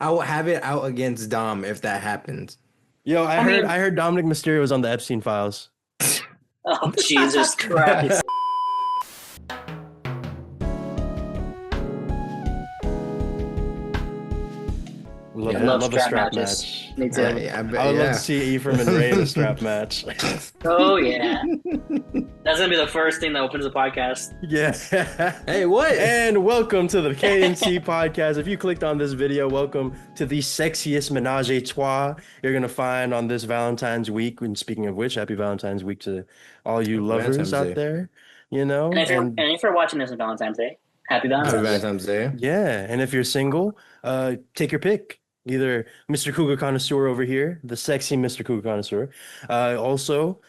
I will have it out against Dom if that happens. Yo, I I heard mean, I heard Dominic Mysterio was on the Epstein files. oh Jesus Christ. I Yeah, love Love a strap strap matches. match. Me too. I I bet. would love to Yeah. see Ephraim and Ray in a strap match. Oh yeah. That's gonna be the first thing that opens the podcast. Yeah. Hey, what? And welcome to the KNC podcast. If you clicked on this video, welcome to the sexiest menage a trois you're going to find on this Valentine's week. And speaking of which, happy Valentine's week to all you lovers Valentine's out Day. there, you know? And if you're And and if you're watching this on Valentine's Day, happy Happy Valentine's Day. Valentine's Day. yeah, and if you're single, take your pick. Either Mr. Cougar Connoisseur over here, the sexy Mr. Cougar Connoisseur. Also,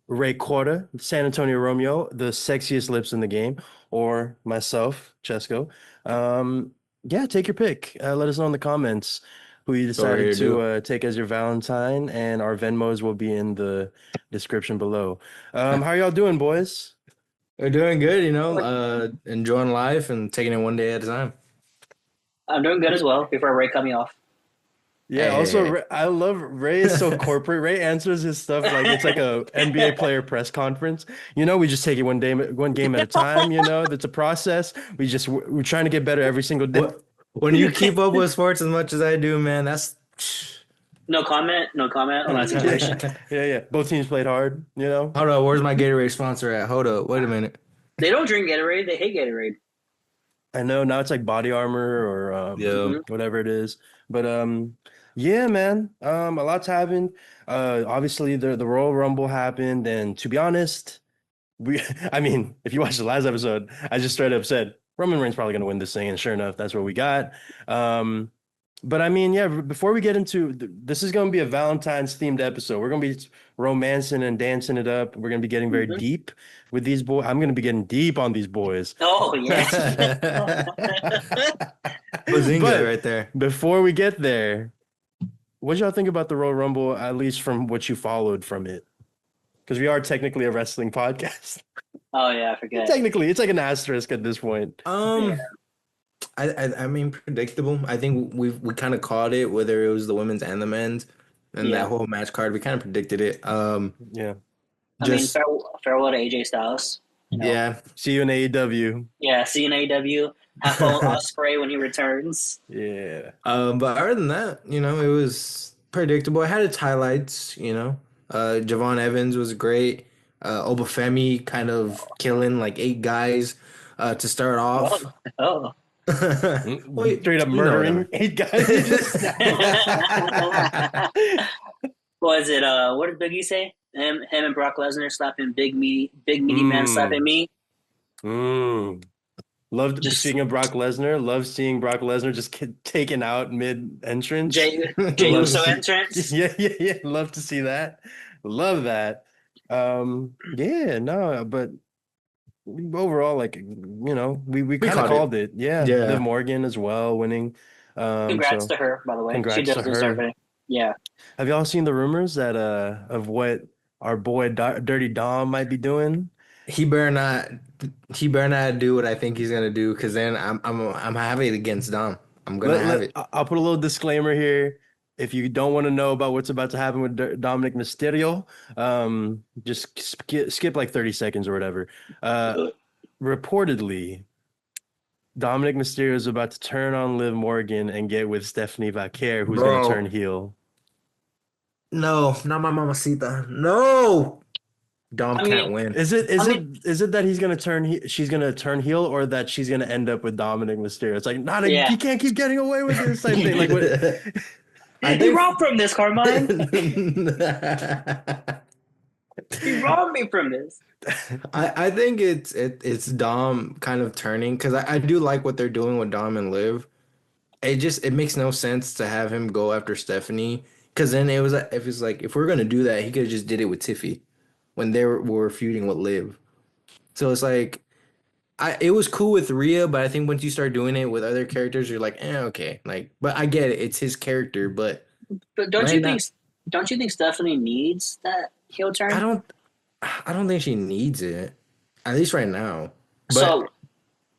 Ray Quarta, San Antonio Romeo, the sexiest lips in the game, or myself, Chesco. Um, yeah, take your pick. Let us know in the comments who you That's what we're decided here to to do. take as your Valentine, and our Venmos will be in the description below. How y'all doing, boys? We're doing good, enjoying life and taking it one day at a time. I'm doing good as well before Ray cut me off. Yeah, Hey, hey, also hey. I love Ray is so corporate. Ray answers his stuff like it's like a NBA player press conference. We just take it one game at a time, that's a process. We're trying to get better every single day. What when you keep up with sports as much as I do, man, that's No comment, no comment on that Yeah. situation. Yeah, yeah. Both teams played hard. Hold up, where's my Gatorade sponsor at? Hold up, wait a minute. They don't drink Gatorade, they hate Gatorade. I know now it's like body armor or Yo, Hmm. whatever it is. But yeah, man. A lot's happened. Obviously the Royal Rumble happened, and to be honest, We, I mean, if you watch the last episode, I just straight up said Roman Reigns probably going to win this thing, and sure enough, that's what we got. Um, but I mean, yeah, before we get into this is going to be a Valentine's themed episode. We're going to be romancing and dancing it up. We're going to be getting very Hmm. deep with these boys. I'm going to be getting deep on these boys. Oh yeah. Bazinga But right there. before we get there, what y'all think about the Royal Rumble, at least from what you followed from it? Because we are technically a wrestling podcast. Oh yeah, I forget. Technically, it's like an asterisk at this point. Yeah. Um, I mean predictable. I think we kind of called it, whether it was the women's and the men's, and that Yeah. whole match card. We kind of predicted it. Yeah. I mean, Just farewell to AJ Styles. yeah. See you in AEW. Yeah, see you in AEW. Have fun with Ospreay when he returns. Yeah. But other than that, it was predictable. It had its highlights. Javon Evans was great. Obafemi kind of killing like 8 guys to start off. Oh, oh. Wait, Straight up what I murdering mean. 8 guys. You just Was it what did Biggie say? Him and Brock Lesnar slapping big meaty man mm, slapping me. mm. Loved Just speaking of Brock Lesnar, love seeing Brock Lesnar just get taken out mid entrance. Jay Love to Uso see entrance. yeah, yeah, yeah. Love to see that. Love that. Yeah, no, but overall, like we We kind of caught it. called it. Yeah. Liv Yeah. Morgan as well winning. Congrats So to her, by the way. She congrats does to deserve her. it. Yeah. Have y'all seen the rumors that of what our boy Dirty Dom might be doing? He better not. He better not do what I think he's gonna do, because then I'm having it against Dom. I'm gonna have it. I'll put a little disclaimer here. If you don't want to know about what's about to happen with Dominic Mysterio, just skip like 30 seconds or whatever. Uh, Reportedly, Dominic Mysterio is about to turn on Liv Morgan and get with Stephanie Vaquer, who's going to turn Bro, heel. no, not my mamacita. No, Dom I can't mean, win. Is it I is it mean, is it that she's gonna turn heel, or that she's gonna end up with Dominic Mysterio? It's like not a yeah. you can't keep getting away with this type thing. Like what? I He think. robbed from this, Carmine. He robbed me from this. I think it's Dom kind of turning, because I do like what they're doing with Dom and Liv. It makes no sense to have him go after Stephanie, because then if we're gonna do that, he could have just did it with Tiffy when were feuding with Liv. So it's like it was cool with Rhea, but I think once you start doing it with other characters, you're like, okay, like, but I get it, it's his character, but But right now don't you think Stephanie needs that heel I turn? don't I don't think she needs it, at least right now. But So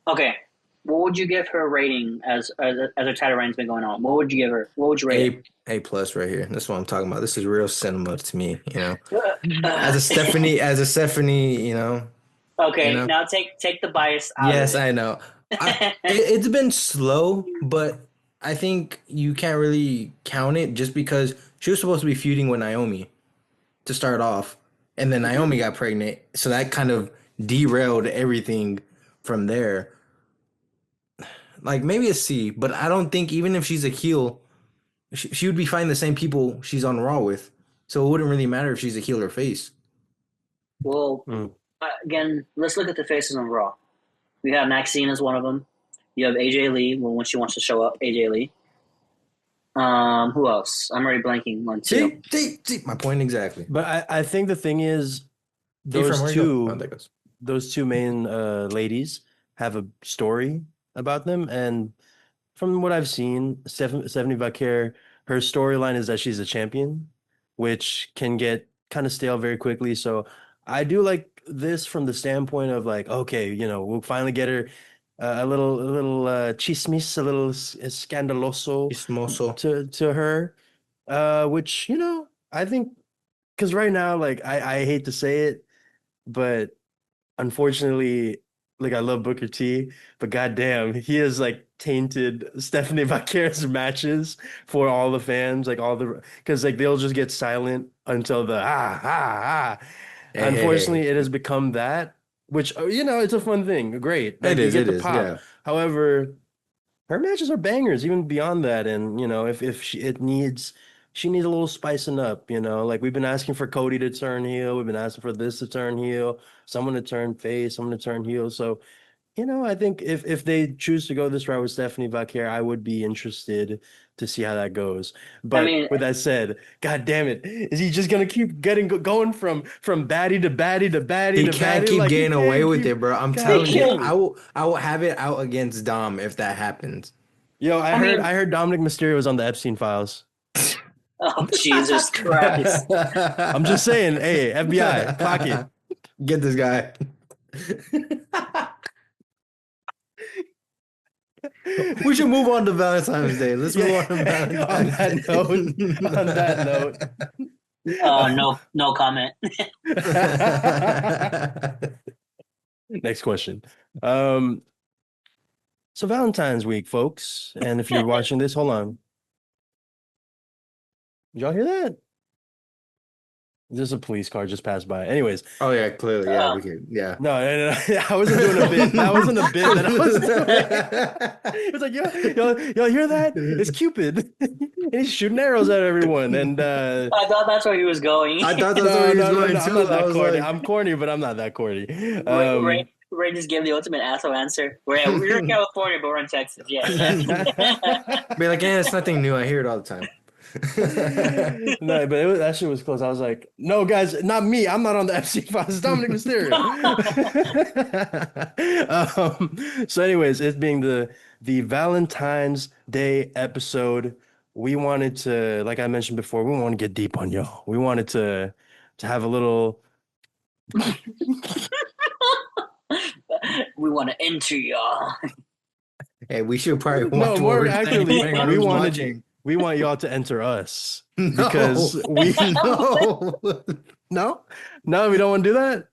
okay. what would you give her rating as her title reign's been going on? What would you give her? What would you rate it? A plus right here. That's what I'm talking about. This is real cinema to me, you know. Uh, As a Stephanie, you okay, know. now take the bias out of Yes, I know. it. It's been slow, but I think you can't really count it just because she was supposed to be feuding with Naomi to start off, and then Mhm. Naomi got pregnant, so that kind of derailed everything from there. Like maybe a C, but I don't think even if she's a heel, she would be fighting the same people she's on Raw with, so it wouldn't really matter if she's a heel or face. Well, Mm. again, let's look at the faces on Raw. We have Maxine as one of them. You have AJ Lee when she wants to show up. AJ Lee. Who else? I'm already blanking on two. See, my point exactly. But I think the thing is, Ephraim, those where you go? Oh, two there goes. those two main ladies have a story about them, and from what I've seen, Stephanie Vaquer, her storyline is that she's a champion, which can get kind of stale very quickly. So I do like this from the standpoint of like, okay, we'll finally get her a little chismis, a little scandaloso Chismoso. to her, which I think because right now, like I hate to say it, but unfortunately, like I love Booker T, but goddamn, he has like tainted Stephanie Vaquer's matches for all the fans, like all the because like they'll just get silent until the ah. Hey, hey, Unfortunately, it has hey. become that, which it's a fun thing, great, like you get It the is, pop. yeah. However, her matches are bangers, even beyond that. And if she needs a little spicing up. Like we've been asking for Cody to turn heel, we've been asking for this to turn heel, someone to turn face, someone to turn heel. So I think if they choose to go this route with Stephanie Vaquer, I would be interested to see how that goes. I But mean, with that said, God damn it, is he just gonna keep going from baddie to baddie to baddie He to can't baddie? keep Like he getting away can't with keep. it, bro. I'm they God telling you, damn killed. it. I will have it out against Dom if that happens. Yo, I I heard mean, I heard Dominic Mysterio was on the Epstein files. oh Jesus Christ! I'm just saying, hey, FBI, clock it. Get this guy. We should move on to Valentine's Day. Let's move on to Yeah, on Valentine's that note, on that note. No comment. Next question. Um, so Valentine's week, folks, and if you're watching this, hold on. Did y'all hear that? There's a police car just passed by. Anyways, Oh yeah, clearly, yeah, Uh, we can, yeah. no, no, no, I wasn't doing a bit. That wasn't a bit that I was doing. It was like, y'all hear that? It's Cupid. He's shooting arrows at everyone. And I thought that's where he was going. I thought that's where no, he was no, no, going no, I'm too. not I that was corny. like, I'm corny, but I'm not that corny. Ray, Ray just gave the ultimate asshole answer. We're in California, but we're in Texas. Yeah, yeah. be like, yeah, it's nothing new. I hear it all the time. No, but that shit was close. I was like, no, guys, not me. I'm not on the FC files. It's Dominic Mysterio. So, anyways, it being the Valentine's Day episode, we wanted to, like I mentioned before, we want to get deep on y'all. We wanted to have a little. We want to enter y'all. Hey, we should probably No, watch what more we're saying accurately, depending on who's watching. we want y'all to enter us No, because we no. no, no, we don't want to do that.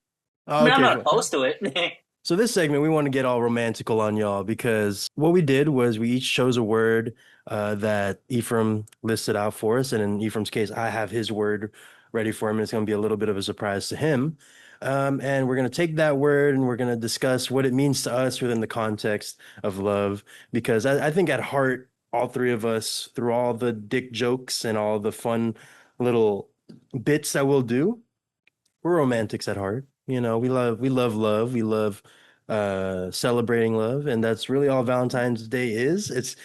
I Oh, mean, I'm okay, not fine. opposed to it. So this segment, we want to get all romantical on y'all because what we did was we each chose a word that Ephraim listed out for us, and in Ephraim's case, I have his word ready for him, and it's going to be a little bit of a surprise to him. And we're going to take that word and we're going to discuss what it means to us within the context of love, because I think at heart, all three of us, through all the dick jokes and all the fun little bits that we'll do, we're romantics at heart. We love love. We love celebrating love, and that's really all Valentine's Day is. It's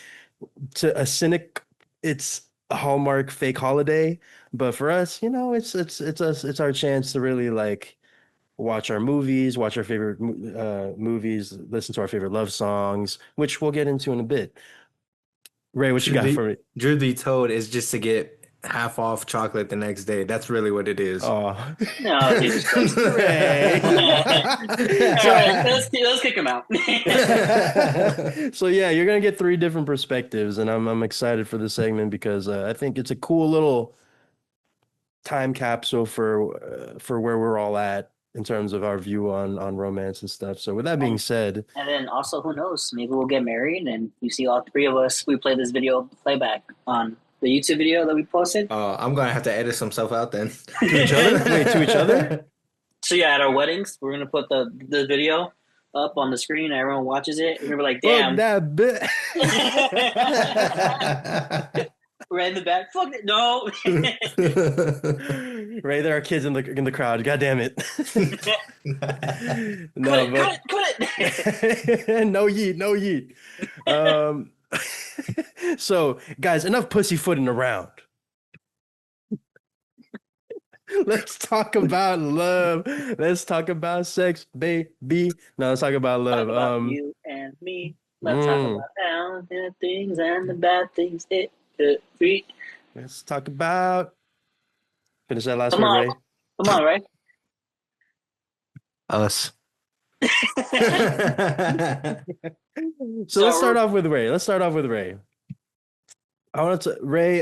to a cynic, it's a Hallmark fake holiday, but for us, it's our chance to really like watch our movies, watch our favorite movies, listen to our favorite love songs, which we'll get into in a bit. Ray, what you Truth got be, for me? truth be told, is just to get half off chocolate the next day. That's really what it is. Oh, No, Jesus Christ. Ray. All right, So, let's kick him out. so yeah, you're gonna get three different perspectives, and I'm excited for this segment because I think it's a cool little time capsule for where we're all at in terms of our view on romance and stuff. So with that being and said, and then also, who knows? Maybe we'll get married, and you see all three of us. We play this video playback on the YouTube video that we posted. I'm gonna have to edit some stuff out then. to each other, wait, to each other. So yeah, at our weddings, we're gonna put the video up on the screen. Everyone watches it. We're gonna be like, Fuck "Damn!" that bit. Right in the back. Fuck it. No. Right, there are kids in the crowd. God damn it. No, Quit it. no yeet, no yeet. Um, so guys, enough pussyfooting around. Let's talk about love. Let's talk about sex, baby. No, let's talk about Talk love. about you and me. Let's talk Mm, about how the things and the bad things it could be. let's talk about. Finish that last Come word, on, Ray. come on, right? Us. So let's start So off with Ray. Let's start off with Ray. I want to Ray.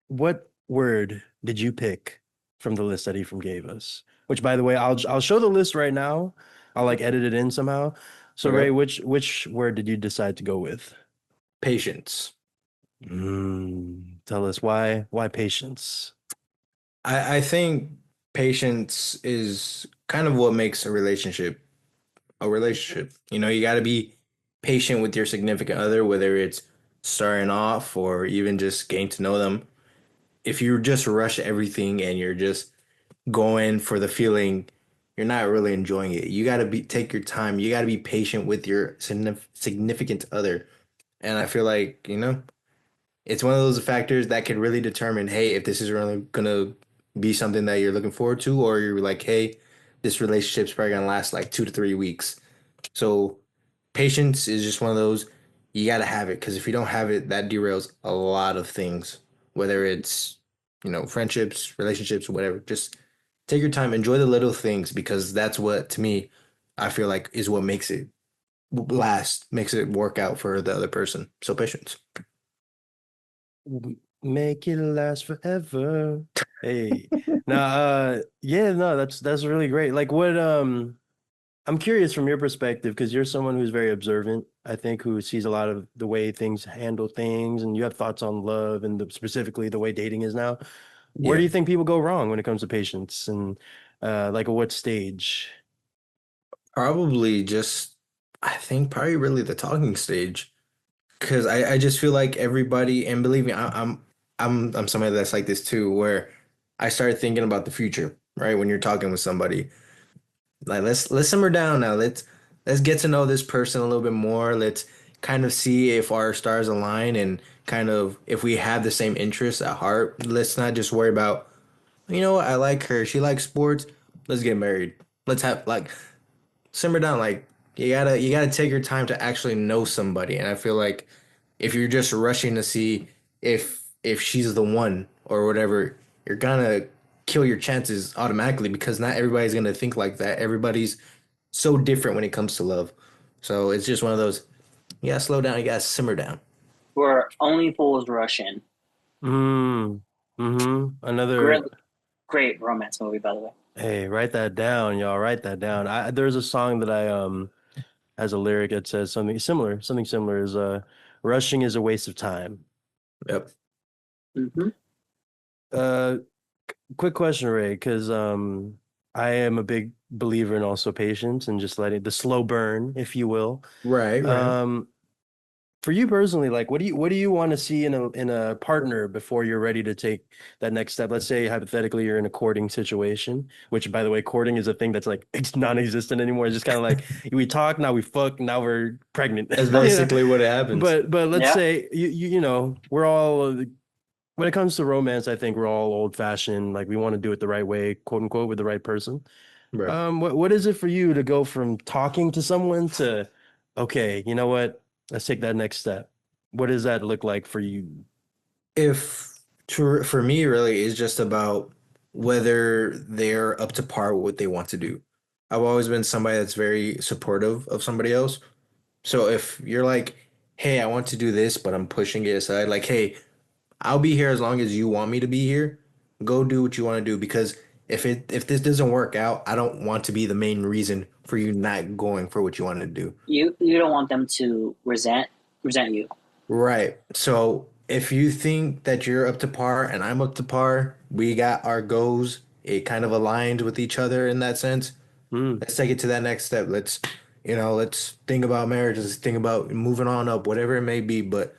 What word did you pick from the list that Ephraim gave us? Which, by the way, I'll show the list right now. I'll like edit it in somehow. So Ray, Okay. which word did you decide to go with? Patience. Tell us why. Why patience? I think patience is kind of what makes a relationship a relationship. You know, you got to be patient with your significant other, whether it's starting off or even just getting to know them. If you just rush everything and you're just going for the feeling, you're not really enjoying it. You got to be take your time. You got to be patient with your significant other. And I feel like, it's one of those factors that could really determine, hey, if this is really gonna be something that you're looking forward to, or you're like, hey, this relationship's probably gonna last like 2 to 3 weeks. So patience is just one of those you gotta have it because if you don't have it, that derails a lot of things, whether it's, friendships, relationships, whatever. Just take your time, enjoy the little things because that's what, to me, I feel like is what makes it last, makes it work out for the other person. So patience. Make it last forever. Hey. Now, yeah, no, that's really great. Like what I'm curious from your perspective because you're someone who's very observant, I think, who sees a lot of the way things handle things, and you have thoughts on love and specifically the way dating is now. Where do Yeah. you think people go wrong when it comes to patience and like at what stage? Probably just, I think probably really the talking stage. Because I just feel like everybody, and believe me, I'm somebody that's like this too, where I started thinking about the future, right? When you're talking with somebody, like let's simmer down now. Let's get to know this person a little bit more. Let's kind of see if our stars align and kind of if we have the same interests at heart. Let's not just worry about, what, I like her. She likes sports. Let's get married. Let's have like simmer down. Like you gotta take your time to actually know somebody. And I feel like if you're just rushing to see if she's the one or whatever, you're gonna kill your chances automatically because not everybody's gonna think like that. Everybody's so different when it comes to love. So it's just one of those, you gotta slow down, you gotta simmer down. Where only fools rush in. Mm, Great, Another, great romance movie, by the way. hey, write that down, y'all. Write that down. There's a song that I has a lyric that says something similar. Something similar is rushing is a waste of time. Yep. Hmm. Uh Quick question, Ray, because I am a big believer in also patience and just letting the slow burn, if you will. Right, right. Um, for you personally, like what do you want to see in a partner before you're ready to take that next step? Let's say hypothetically you're in a courting situation, which by the way, courting is a thing that's like it's non-existent anymore. It's just kind of like we talk, now we fuck, now we're pregnant. That's You know? basically what happens. But let's Yeah. say we're all when it comes to romance, I think we're all old fashioned. Like we want to do it the right way, quote unquote, with the right person. Right. What is it for you to go from talking to someone to, okay, you know what? Let's take that next step. What does that look like for you? If For me, really, it's just about whether they're up to par with what they want to do. I've always been somebody that's very supportive of somebody else. So if you're like, hey, I want to do this, but I'm pushing it aside, like, hey, I'll be here as long as you want me to be here. Go do what you want to do because if this doesn't work out, I don't want to be the main reason for you not going for what you want to do. You don't want them to resent you. Right. So if you think that you're up to par and I'm up to par, we got our goals. It kind of aligned with each other in that sense. Mm, Let's take it to that next step. Let's think about marriage. Let's think about moving on up, whatever it may be. But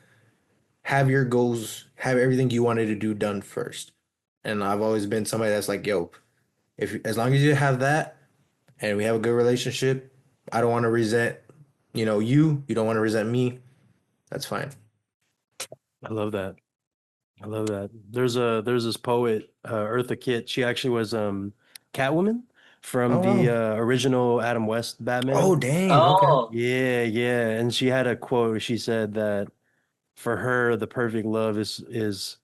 have your goals, have everything you wanted to do done first. And I've always been somebody that's like, yo, if as long as you have that and we have a good relationship, I don't want to resent, you don't want to resent me. That's fine. I love that. I love that. There's this poet, Eartha Kitt. She actually was Catwoman from Oh the wow. original Adam West Oh Batman. dang. Okay. Oh, Yeah, yeah. And she had a quote where she said that for her, the perfect love is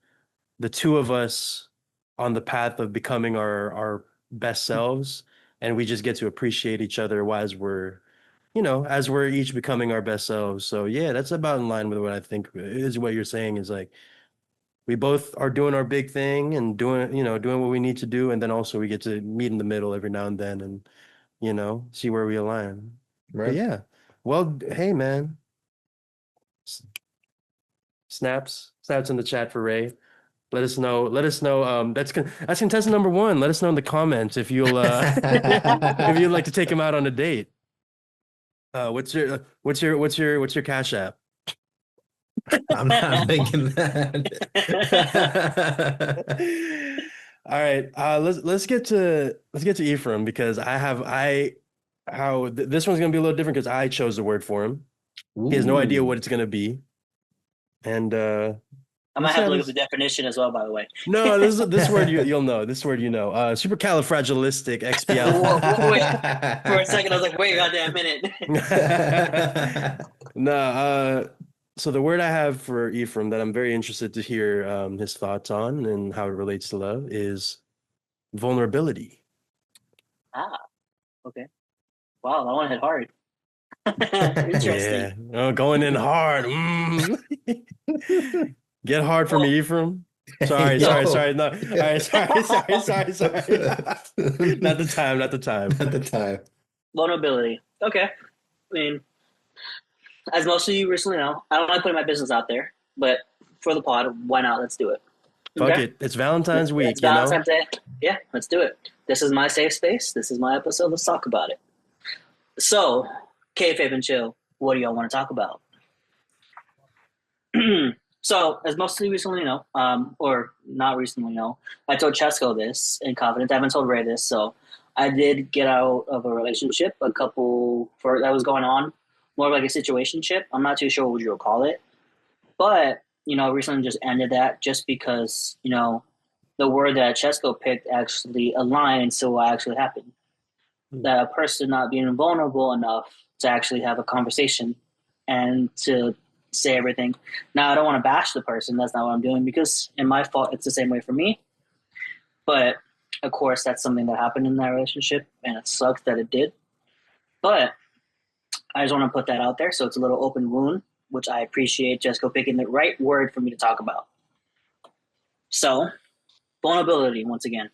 the two of us on the path of becoming our best selves, and we just get to appreciate each other as as we're each becoming our best selves. So yeah, that's about in line with what I think is what you're saying is like we both are doing our big thing and doing what we need to do, and then also we get to meet in the middle every now and then and see where we align. But Right. yeah, well, hey man, s- snaps in the chat for Ray. Let us know. Let us know. That's contestant number one. Let us know in the comments if you'll if you'd like to take him out on a date. What's your Cash App? I'm not thinking that. All right. Let's get to Ephraim because this one's gonna be a little different because I chose the word for him. He has no idea Ooh. what it's gonna be, and I might let's see have how to look up the this. definition as well. By the way. No, this word you'll know. This word you know. Wait, for a second, I was like, wait, goddamn minute. Supercalifragilistic. No, so the word I have for Ephraim that I'm very interested to hear his thoughts on and how it relates to love is vulnerability. Ah, okay. Wow, that one hit hard. Interesting. Yeah, going in hard. Get hard for Well, me, Ephraim. Hey, Sorry, sorry, so sorry. yo. No, all right, sorry, sorry, sorry, sorry. Not the time, not the time. At the time. vulnerability. Okay. I mean, as most of you recently know, I don't like putting my business out there, but for the pod, why not? Let's do it. Fuck Okay. it. It's Valentine's It's week, you know? Valentine's Day. Yeah, let's do it. This is my safe space. This is my episode. Let's talk about it. So, Kayfabe and Chill, what do y'all want to talk about? So, as most of you recently know, or not recently know, I told Chesco this in confidence. I haven't told Ray this. So, I did get out of a relationship, that was going on, more like a situationship. I'm not too sure what you would call it, but recently just ended that just because the word that Chesco picked actually aligns to what actually happened. That a person not being vulnerable enough to actually have a conversation and to say everything. Now, I don't want to bash the person. That's not what I'm doing because, in my fault, it's the same way for me. But of course, that's something that happened in that relationship, and it sucks that it did. But I just want to put that out there, so it's a little open wound, which I appreciate Jessica picking the right word for me to talk about. So, vulnerability, once again,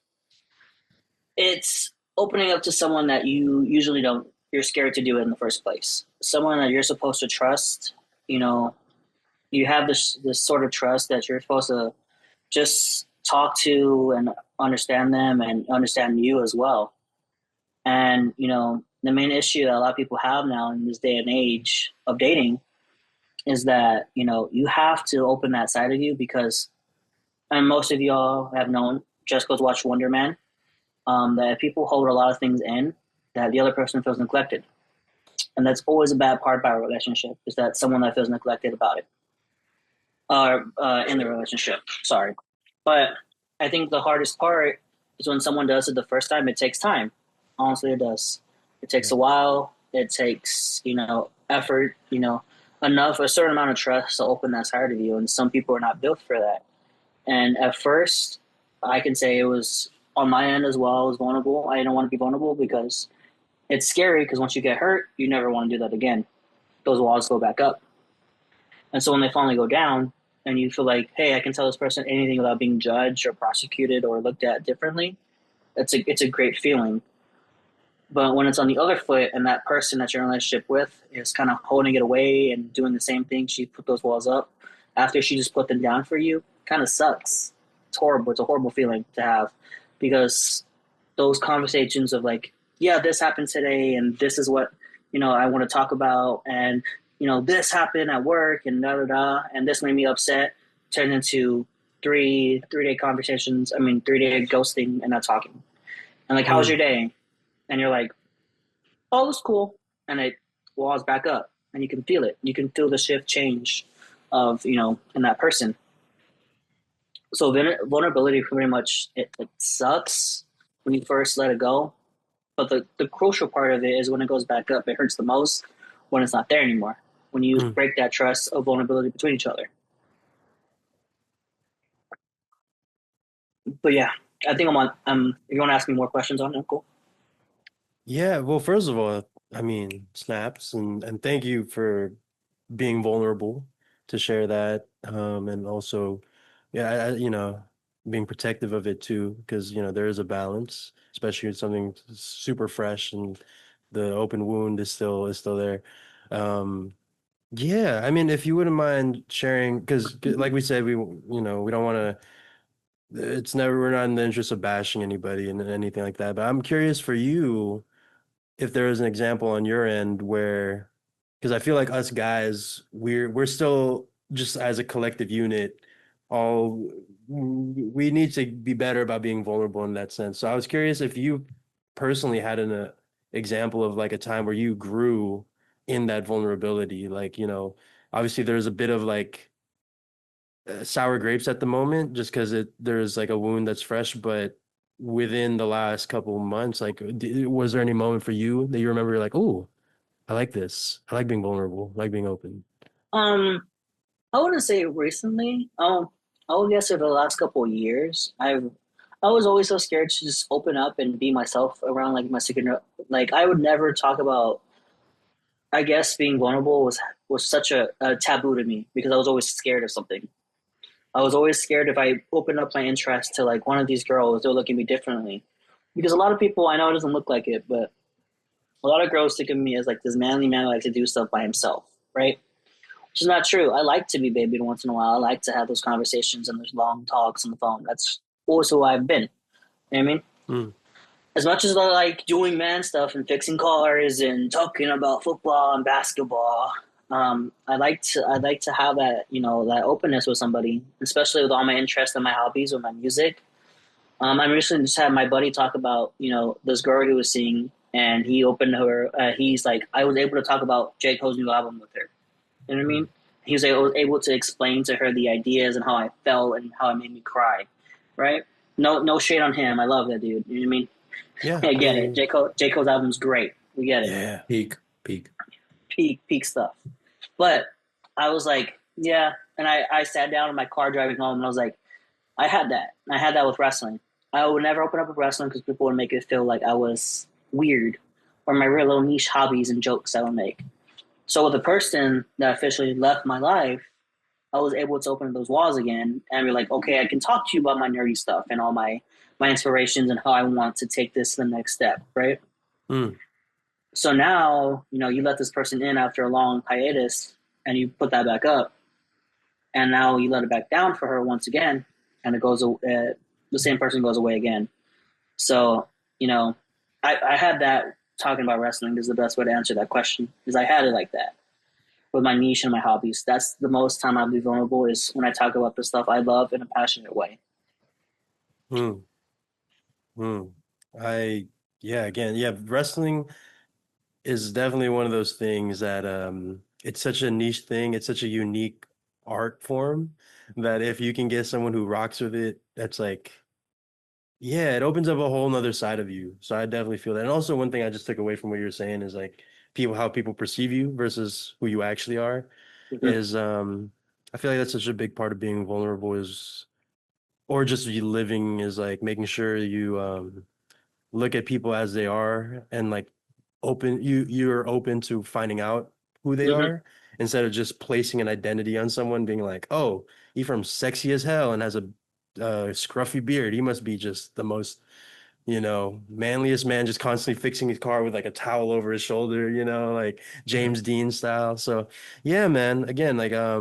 it's opening up to someone that you usually don't. You're scared to do it in the first place. Someone that you're supposed to trust. You know, you have this sort of trust that you're supposed to just talk to and understand them and understand you as well. And the main issue that a lot of people have now in this day and age of dating is that you have to open that side of you because, and most of y'all have known, just goes watch Wonder Man, that people hold a lot of things in that the other person feels neglected. And that's always a bad part about a relationship is that someone that feels neglected about it or in the relationship. Sorry. But I think the hardest part is when someone does it the first time. It takes time. Honestly, it does. It takes a while. It takes, effort, enough, a certain amount of trust to open that side of you. And some people are not built for that. And at first, I can say it was on my end as well. I was vulnerable. I didn't want to be vulnerable because it's scary. Because once you get hurt, you never want to do that again. Those walls go back up. And so when they finally go down, and you feel like, hey, I can tell this person anything without being judged or prosecuted or looked at differently, it's a great feeling. But when it's on the other foot and that person that you're in a relationship with is kind of holding it away and doing the same thing, she put those walls up after she just put them down for you, kind of sucks. It's horrible. It's a horrible feeling to have because those conversations of like, yeah, this happened today and this is what, I want to talk about. And, this happened at work and da da da. And this made me upset turned into three-day conversations. I mean, 3 day ghosting and not talking. And like, how's Mm. your day? And you're like, oh, it's cool. And it walls back up and you can feel it. You can feel the shift change of, in that person. So vulnerability pretty much, it sucks when you first let it go. But the crucial part of it is when it goes back up, it hurts the most when it's not there anymore. When you Mm. break that trust of vulnerability between each other. But yeah, I think I'm on. If you want to ask me more questions on it, cool. Yeah, well, first of all, I mean, snaps and thank you for being vulnerable to share that. And also, yeah, being protective of it too, because there is a balance, especially with something super fresh and the open wound is still there. Um, yeah, I mean, if you wouldn't mind sharing, because like we said, we don't want to. It's never we're not in the interest of bashing anybody and anything like that. But I'm curious for you if there is an example on your end where, because I feel like us guys, we're still just as a collective unit, all we need to be better about being vulnerable in that sense. So I was curious if you personally had an example of like a time where you grew in that vulnerability. Like, obviously there's a bit of like sour grapes at the moment just because there's like a wound that's fresh, but within the last couple months, like was there any moment for you that you remember like, oh, I like this. I like being vulnerable. I like being open. Um, I wouldn't say recently. I would guess over the last couple of years, I was always so scared to just open up and be myself around like my secret. Like I would never talk about. I guess being vulnerable was such a taboo to me because I was always scared of something. I was always scared if I opened up my interest to like one of these girls, they'll look at me differently. Because a lot of people, I know it doesn't look like it, but a lot of girls think of me as like this manly man who likes to do stuff by himself, right? Which is not true. I like to be babied once in a while. I like to have those conversations and those long talks on the phone. That's always who I've been. You know what I mean? Mm. As much as I like doing man stuff and fixing cars and talking about football and basketball, I like to have that that openness with somebody, especially with all my interests and my hobbies with my music. I recently just had my buddy talk about this girl he was seeing, and he opened her. He's like, I was able to talk about J Cole's new album with her. You know what I mean? Mm. He was able to explain to her the ideas and how I felt and how it made me cry. Right? No shade on him. I love that dude. You know what I mean? Yeah, I I get it. mean, J Cole's album's great. We get it. yeah. Peak, peak. Peak stuff. But I was like, yeah. And I sat down in my car driving home and I was like, I had that. I had that with wrestling. I would never open up with wrestling because people would make it feel like I was weird or my real little niche hobbies and jokes I would make. So with the person that officially left my life, I was able to open those walls again and be like, okay, I can talk to you about my nerdy stuff and all my inspirations and how I want to take this to the next step, right? Mm. So now, you let this person in after a long hiatus and you put that back up, and now you let it back down for her once again, and the same person goes away again. So, you know, I had that talking about wrestling is the best way to answer that question because I had it like that with my niche and my hobbies. That's the most time I'll be vulnerable is when I talk about the stuff I love in a passionate way. Mm. Mm. I yeah, again, yeah, wrestling is definitely one of those things that it's such a niche thing, it's such a unique art form that if you can get someone who rocks with it, that's like yeah, it opens up a whole nother side of you. So I definitely feel that. And also one thing I just took away from what you're saying is like people how people perceive you versus who you actually are Mm-hmm. is I feel like that's such a big part of being vulnerable is or just you living is like making sure you look at people as they are and like you're open to finding out who they Hmm. are instead of just placing an identity on someone being like, oh, Ephraim's sexy as hell and has a scruffy beard. He must be just the most, manliest man, just constantly fixing his car with like a towel over his shoulder, like James Dean style. So yeah, man, again, like I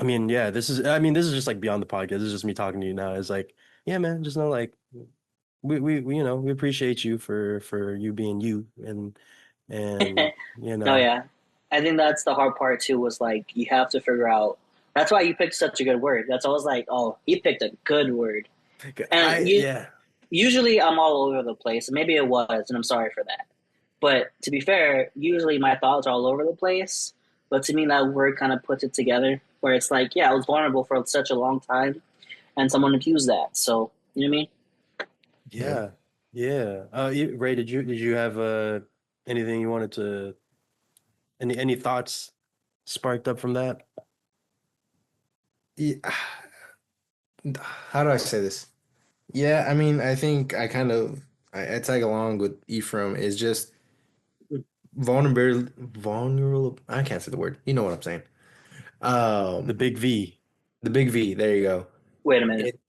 mean, yeah, this is just like beyond the podcast. This is just me talking to you now. It's like, yeah, man, just know like we appreciate you for you being you and you No, know yeah. I think that's the hard part too, was like you have to figure out that's why you picked such a good word. That's always like, oh, he picked a good word. And I you yeah usually I'm all over the place, and maybe it was, and I'm sorry for that. But to be fair, usually my thoughts are all over the place. But to me, that word kind of puts it together, where it's like, yeah, I was vulnerable for such a long time, and someone abused that. So you know what I mean? Yeah. yeah yeah Ray, did you have anything you wanted to any thoughts sparked up from that? Yeah. How do I say this? Yeah, I mean, I think I tag along with Ephraim is just vulnerable. I can't say the word. You know what I'm saying. The Um, big V. the big V. There you go. Wait a minute. It,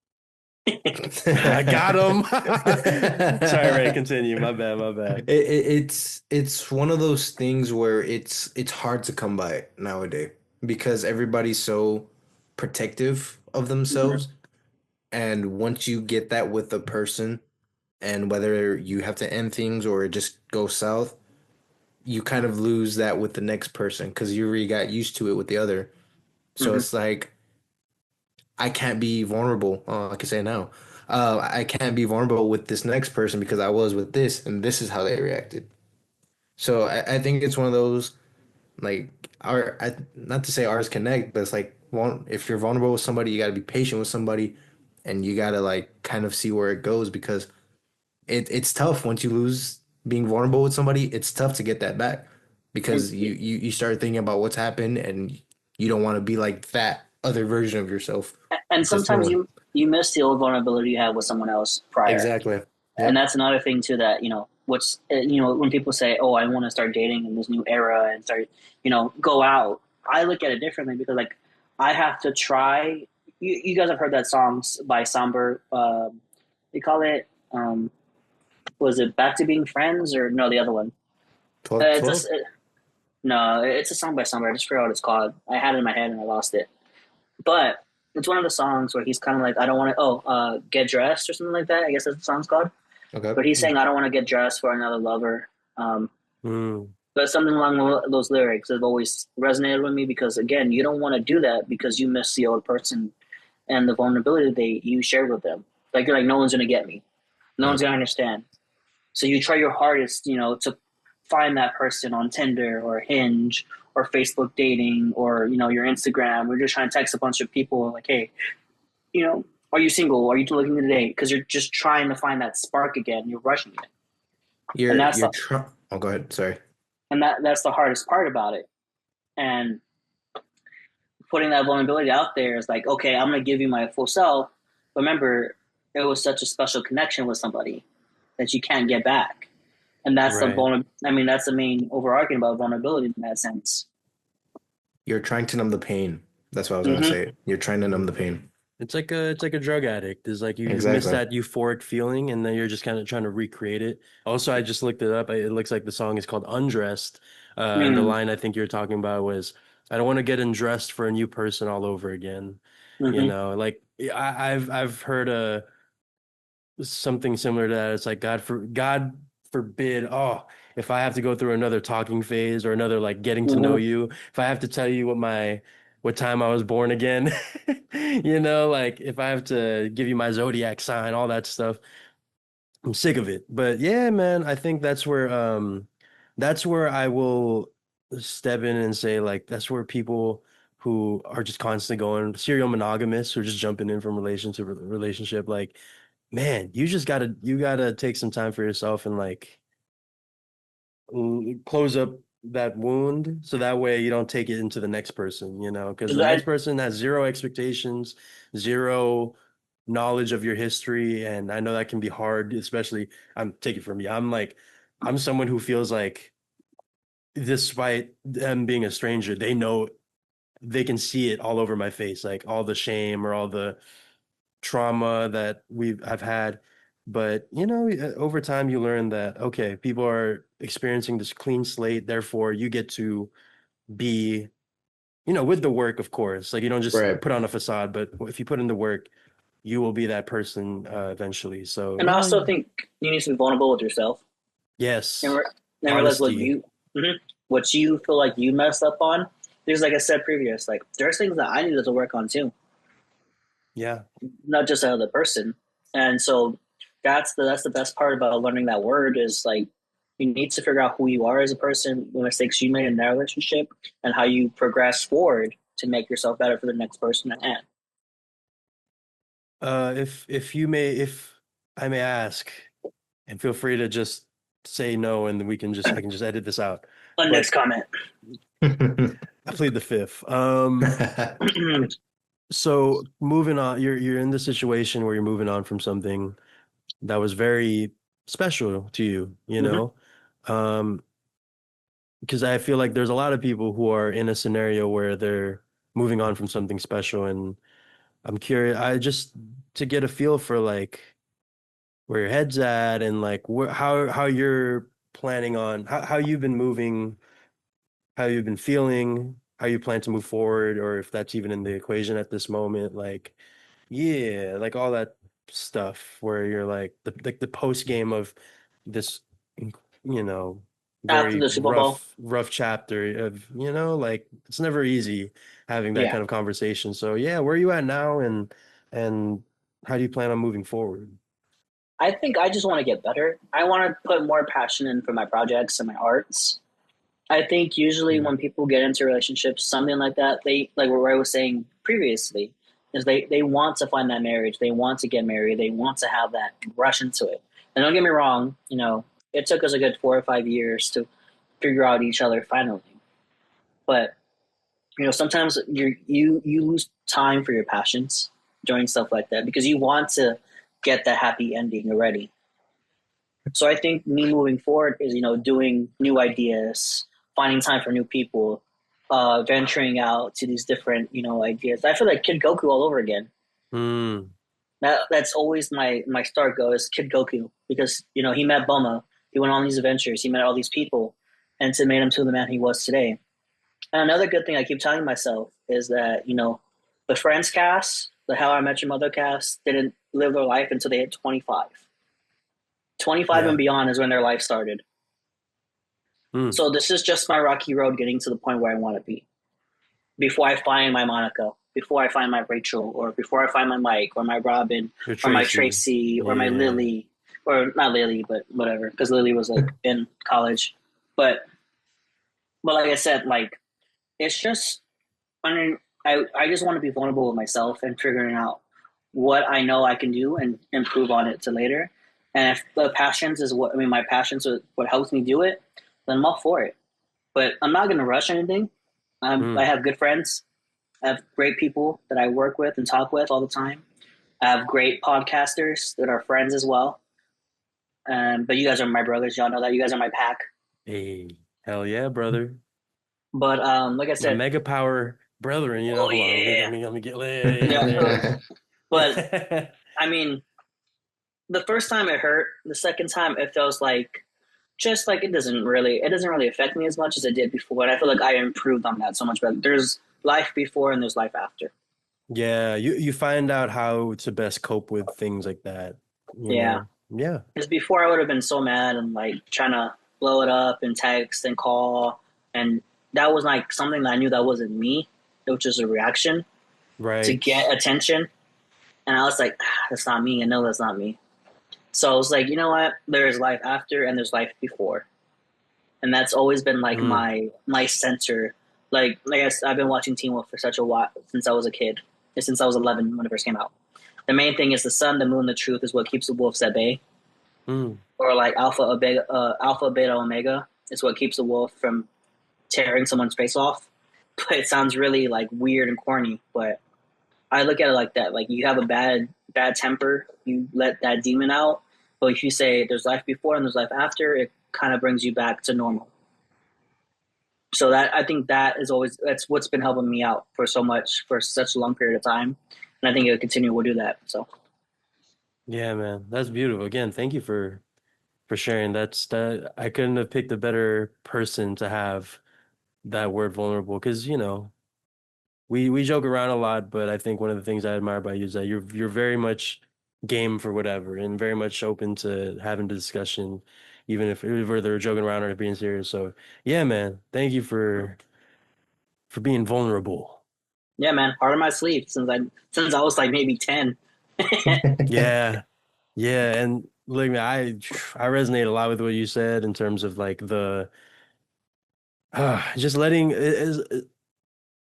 I got him. Sorry, Ray, continue. My bad, my bad. it's one of those things where it's hard to come by nowadays because everybody's so protective of Hmm. themselves, and once you get that with a person, and whether you have to end things or it just goes south, you kind of lose that with the next person because you already got used to it with the other. So Hmm. it's like I can't be vulnerable. I can say now. I can't be vulnerable with this next person because I was with this, and this is how they reacted. So I think it's one of those like not to say ours connect, but it's like if you're vulnerable with somebody, you got to be patient with somebody, and you got to like kind of see where it goes because it's tough once you lose being vulnerable with somebody. It's tough to get that back because you start thinking about what's happened, and you don't want to be like that other version of yourself And to sometimes someone. you miss the old vulnerability you had with someone else prior. Exactly. And Yep. that's another thing too, that what's when people say, oh, I want to start dating in this new era and start go out. I look at it differently because like I have to try. You guys have heard that songs by Somber. They call it was it Back to Being Friends, or no, the other one. 12, It's 12? no, it's a song by Somber. I just forgot what it's called. I had it in my head and I lost it. But it's one of the songs where he's kind of like, I don't want to, get dressed or something like that. I guess that's the song's called. Okay. But he's saying, I don't want to get dressed for another lover. Um, Mm, but something along those lyrics have always resonated with me because, again, you don't want to do that because you miss the old person and the vulnerability you shared with them. Like, you're like, no one's going to get me. No one's Right. going to understand. So you try your hardest, to find that person on Tinder or Hinge or Facebook dating or, your Instagram. We're just trying to text a bunch of people like, hey, you know, are you single? Are you looking to date? Because you're just trying to find that spark again. You're rushing it, and You're that's you're the trying. Oh, go ahead. Sorry. that's the hardest part about it. And putting that vulnerability out there is like, okay, I'm gonna give you my full self. But remember, it was such a special connection with somebody that you can't get back, and that's the right. I mean, that's the main overarching about vulnerability in that sense. You're trying to numb the pain. That's what I was gonna Mm-hmm. say. You're trying to numb the pain. It's like a drug addict. It's like you miss Exactly. that euphoric feeling and then you're just kind of trying to recreate it. Also, I just looked it up. It looks like the song is called Undressed. And the Mm-hmm. line I think you're talking about was, I don't want to get undressed for a new person all over again. Mm-hmm. Like I've heard something similar to that. It's like God forbid, oh, if I have to go through another talking phase or another like getting to know Mm-hmm. you, if I have to tell you what time I was born again, like if I have to give you my zodiac sign, all that stuff, I'm sick of it. But yeah, man, I think that's where I will step in and say like that's where people who are just constantly going serial monogamous or just jumping in from relationship to relationship, like man, you gotta take some time for yourself and like close up that wound so that way you don't take it into the next person, because the next I, person has zero expectations, zero knowledge of your history, and I know that can be hard, especially I'm taking it from me. I'm someone who feels like despite them being a stranger, they know they can see it all over my face, like all the shame or all the trauma that I've had. But over time you learn that okay, people are experiencing this clean slate, therefore you get to be, with the work, of course. Like you don't just Right. put on a facade, but if you put in the work, you will be that person eventually. So and I also think you need to be vulnerable with yourself and, yes, and realize honesty. mhm, what you feel like you messed up on. Because, like I said previous, like there's things that I needed to work on too, Yeah. not just the other person. And so that's the best part about learning that word is like you need to figure out who you are as a person, the mistakes you made in that relationship, and how you progress forward to make yourself better for the next person at hand. If I may ask, and feel free to just say no, and I can just edit this out. Next But comment. I plead the fifth. So moving on, you're in the situation where you're moving on from something that was very special to you, Mm-hmm. Um, because I feel like there's a lot of people who are in a scenario where they're moving on from something special, and I'm curious, I just to get a feel for like where your head's at and like how you're planning on how you've been moving, how you've been feeling, how you plan to move forward, or if that's even in the equation at this moment. Like, yeah, like all that stuff where you're like the post game of this, you know, After very the Super Bowl. rough chapter of, like it's never easy having that Yeah. kind of conversation. So yeah, where are you at now and how do you plan on moving forward? I think I just want to get better. I want to put more passion in for my projects and my arts. I think usually Mm. when people get into relationships, something like that, they like what I was saying previously, is they want to find that marriage, they want to get married, they want to have that rush into it. And don't get me wrong, it took us a good 4 or 5 years to figure out each other finally. But sometimes you lose time for your passions doing stuff like that because you want to get that happy ending already. So I think me moving forward is doing new ideas, finding time for new people, venturing out to these different ideas. I feel like Kid Goku all over again. Mm. That's always my start go is Kid Goku because he met Bulma, he went on these adventures, he met all these people, and it made him to the man he was today. And another good thing I keep telling myself is that the Friends cast, the How I Met Your Mother cast, didn't live their life until they hit 25. 25 and Yeah. beyond is when their life started. Mm. So this is just my rocky road getting to the point where I want to be. Before I find my Monica, before I find my Rachel, or before I find my Mike, or my Robin, You're or my Tracy. Tracy, or my Yeah. Lily, or not Lily, but whatever, because Lily was like in college. But like I said, like it's just I mean I just want to be vulnerable with myself and figuring out what I know I can do and improve on it to later. And if the passions is what I mean, my passions are what helps me do it, then I'm all for it. But I'm not going to rush anything. I Mm. have good friends. I have great people that I work with and talk with all the time. I have great podcasters that are friends as well. But you guys are my brothers. Y'all know that. You guys are my pack. Hey, hell yeah, brother. But like I My said, mega power brethren, oh hold on, yeah, let me get yeah. But there. I mean, the first time it hurt. The second time it feels like just like it doesn't really affect me as much as it did before. And I feel like I improved on that so much better. There's life before and there's life after. Yeah, you find out how to best cope with things like that, you Yeah. know. Yeah. Because before I would have been so mad and like trying to blow it up and text and call, and that was like something that I knew that wasn't me, which is a reaction to Right. get attention. And I was like, that's not me. I know that's not me. So I was like, you know what? There's life after and there's life before, and that's always been like Mm. my center. Like I've been watching Teen Wolf for such a while since I was a kid, since I was 11 when it first came out. The main thing is the sun, the moon, the truth is what keeps the wolves at bay, Mm. or like alpha, beta, omega. It's what keeps the wolf from tearing someone's face off, but it sounds really like weird and corny. But I look at it like that. Like you have a bad temper, you let that demon out. But if you say there's life before and there's life after, it kind of brings you back to normal. So that I think that is always that's what's been helping me out for so much for such a long period of time, and I think it'll continue. We'll do that. So Yeah, man. That's beautiful. Again, thank you for sharing. That I couldn't have picked a better person to have that word vulnerable because, we joke around a lot, but I think one of the things I admire about you is that you're very much game for whatever and very much open to having the discussion, even if whether they're joking around or being serious. So yeah, man, thank you for being vulnerable. yeah, man, heart on my sleeve since I was like maybe 10. Yeah, yeah, and look, man, I resonate a lot with what you said in terms of like the just letting is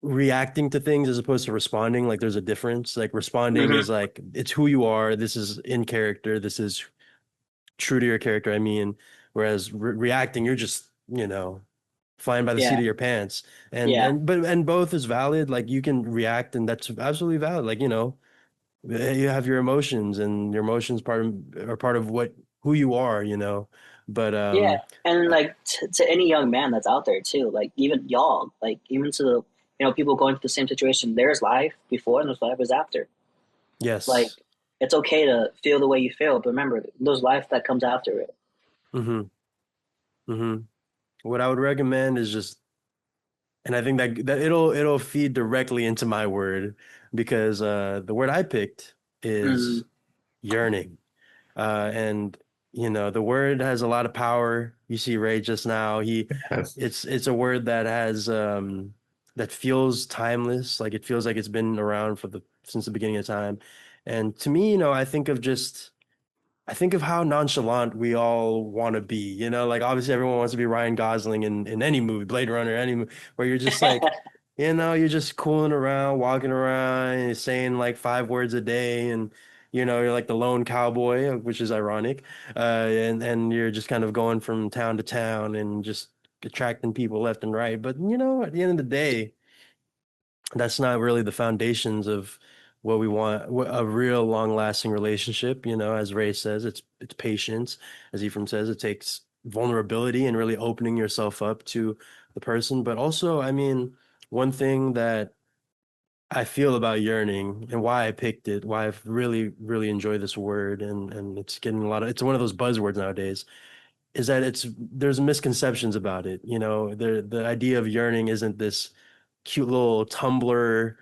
reacting to things as opposed to responding. Like there's a difference. Like responding Hmm. is like it's who you are. This is in character. This is true to your character. I mean, whereas reacting, you're just, flying by the seat Yeah, of your pants. yeah, And both is valid. Like you can react, and that's absolutely valid. Like, you have your emotions, and your emotions are part of what who you are. But yeah. And like to any young man that's out there too, like even y'all, like even to the people going through the same situation, there's life before and there's life is after. Like yes. it's okay to feel the way you feel, but remember, there's life that comes after it. Hmm. Hmm. What I would recommend is just, and I think that it'll feed directly into my word because the word I picked Mm, is yearning. And the word has a lot of power. You see Ray just now. It's a word that has that feels timeless. Like it feels like it's been around since the beginning of time. And to me, I think of how nonchalant we all want to be. Like obviously everyone wants to be Ryan Gosling in any movie, Blade Runner, any movie, where you're just like, you're just cooling around, walking around, and saying like 5 words a day, and you're like the lone cowboy, which is ironic, and you're just kind of going from town to town and just attracting people left and right. But at the end of the day, that's not really the foundations of what we want, a real long-lasting relationship. As Ray says, it's patience. As Ephraim says, it takes vulnerability and really opening yourself up to the person. But also, I mean, one thing that I feel about yearning and why I picked it, why I've really, really enjoyed this word, and it's getting it's one of those buzzwords nowadays, is that there's misconceptions about it. The idea of yearning isn't this cute little Tumblr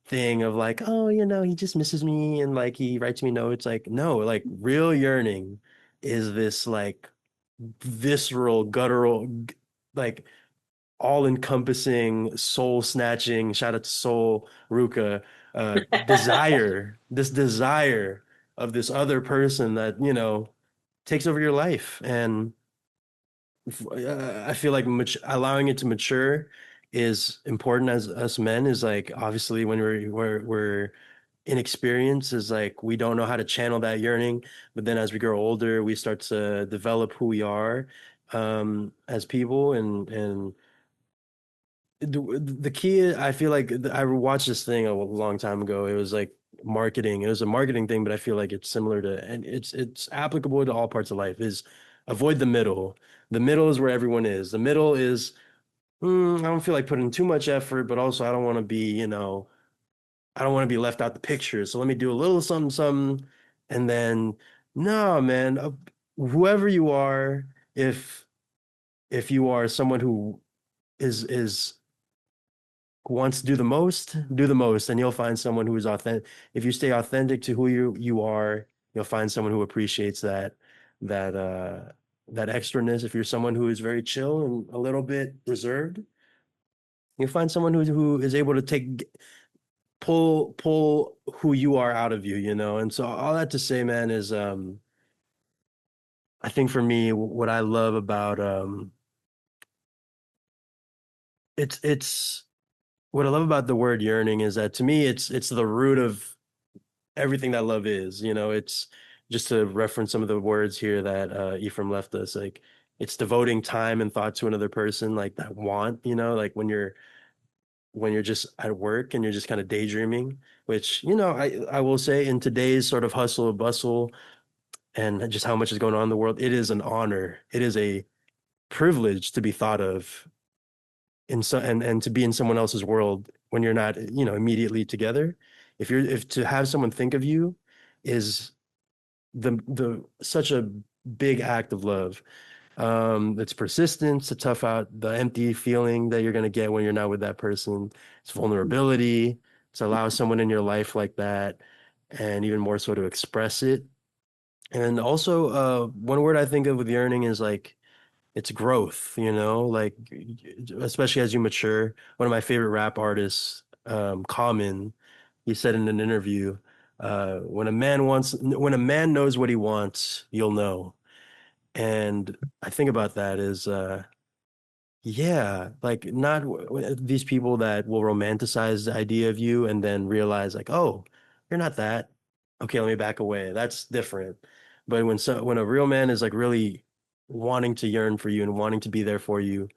thing of like, oh, he just misses me and like he writes me notes. Like, no, like real yearning is this like visceral, guttural, like all-encompassing, soul-snatching, shout out to Soul Ruka, this desire of this other person that, takes over your life. And I feel like allowing it to mature is important as us men is like obviously when we're inexperienced is like we don't know how to channel that yearning, but then as we grow older we start to develop who we are as people and the key I feel like I watched this thing a long time ago. It was like marketing. It was a marketing thing, but I feel like it's similar to and it's applicable to all parts of life is avoid the middle. The middle is where everyone is. The middle is I don't feel like putting too much effort, but also I don't want to be, I don't want to be left out the picture. So let me do a little something, something, and then no, man, whoever you are, if you are someone who is wants to do the most, and you'll find someone who is authentic. If you stay authentic to who you are, you'll find someone who appreciates that uh that extraness. If you're someone who is very chill and a little bit reserved, you'll find someone who is able to pull who you are out of you. And so all that to say, man, is I think for me, what I love about it's what I love about the word yearning is that to me it's the root of everything that love is. It's just to reference some of the words here that Ephraim left us. Like it's devoting time and thought to another person, like that want, like when you're just at work and you're just kind of daydreaming, which, I will say in today's sort of hustle and bustle and just how much is going on in the world, it is an honor. It is a privilege to be thought of and to be in someone else's world when you're not, immediately together. If to have someone think of you is the such a big act of love. It's persistence to tough out the empty feeling that you're going to get when you're not with that person. It's vulnerability to allow someone in your life like that, and even more so to express it. And also, one word I think of with yearning is like it's growth, like especially as you mature. One of my favorite rap artists, Common, he said in an interview, when a man knows what he wants, you'll know. And I think about that as yeah, like not these people that will romanticize the idea of you and then realize like, oh, you're not that. Okay, let me back away. That's different. But when a real man is like really wanting to yearn for you and wanting to be there for you,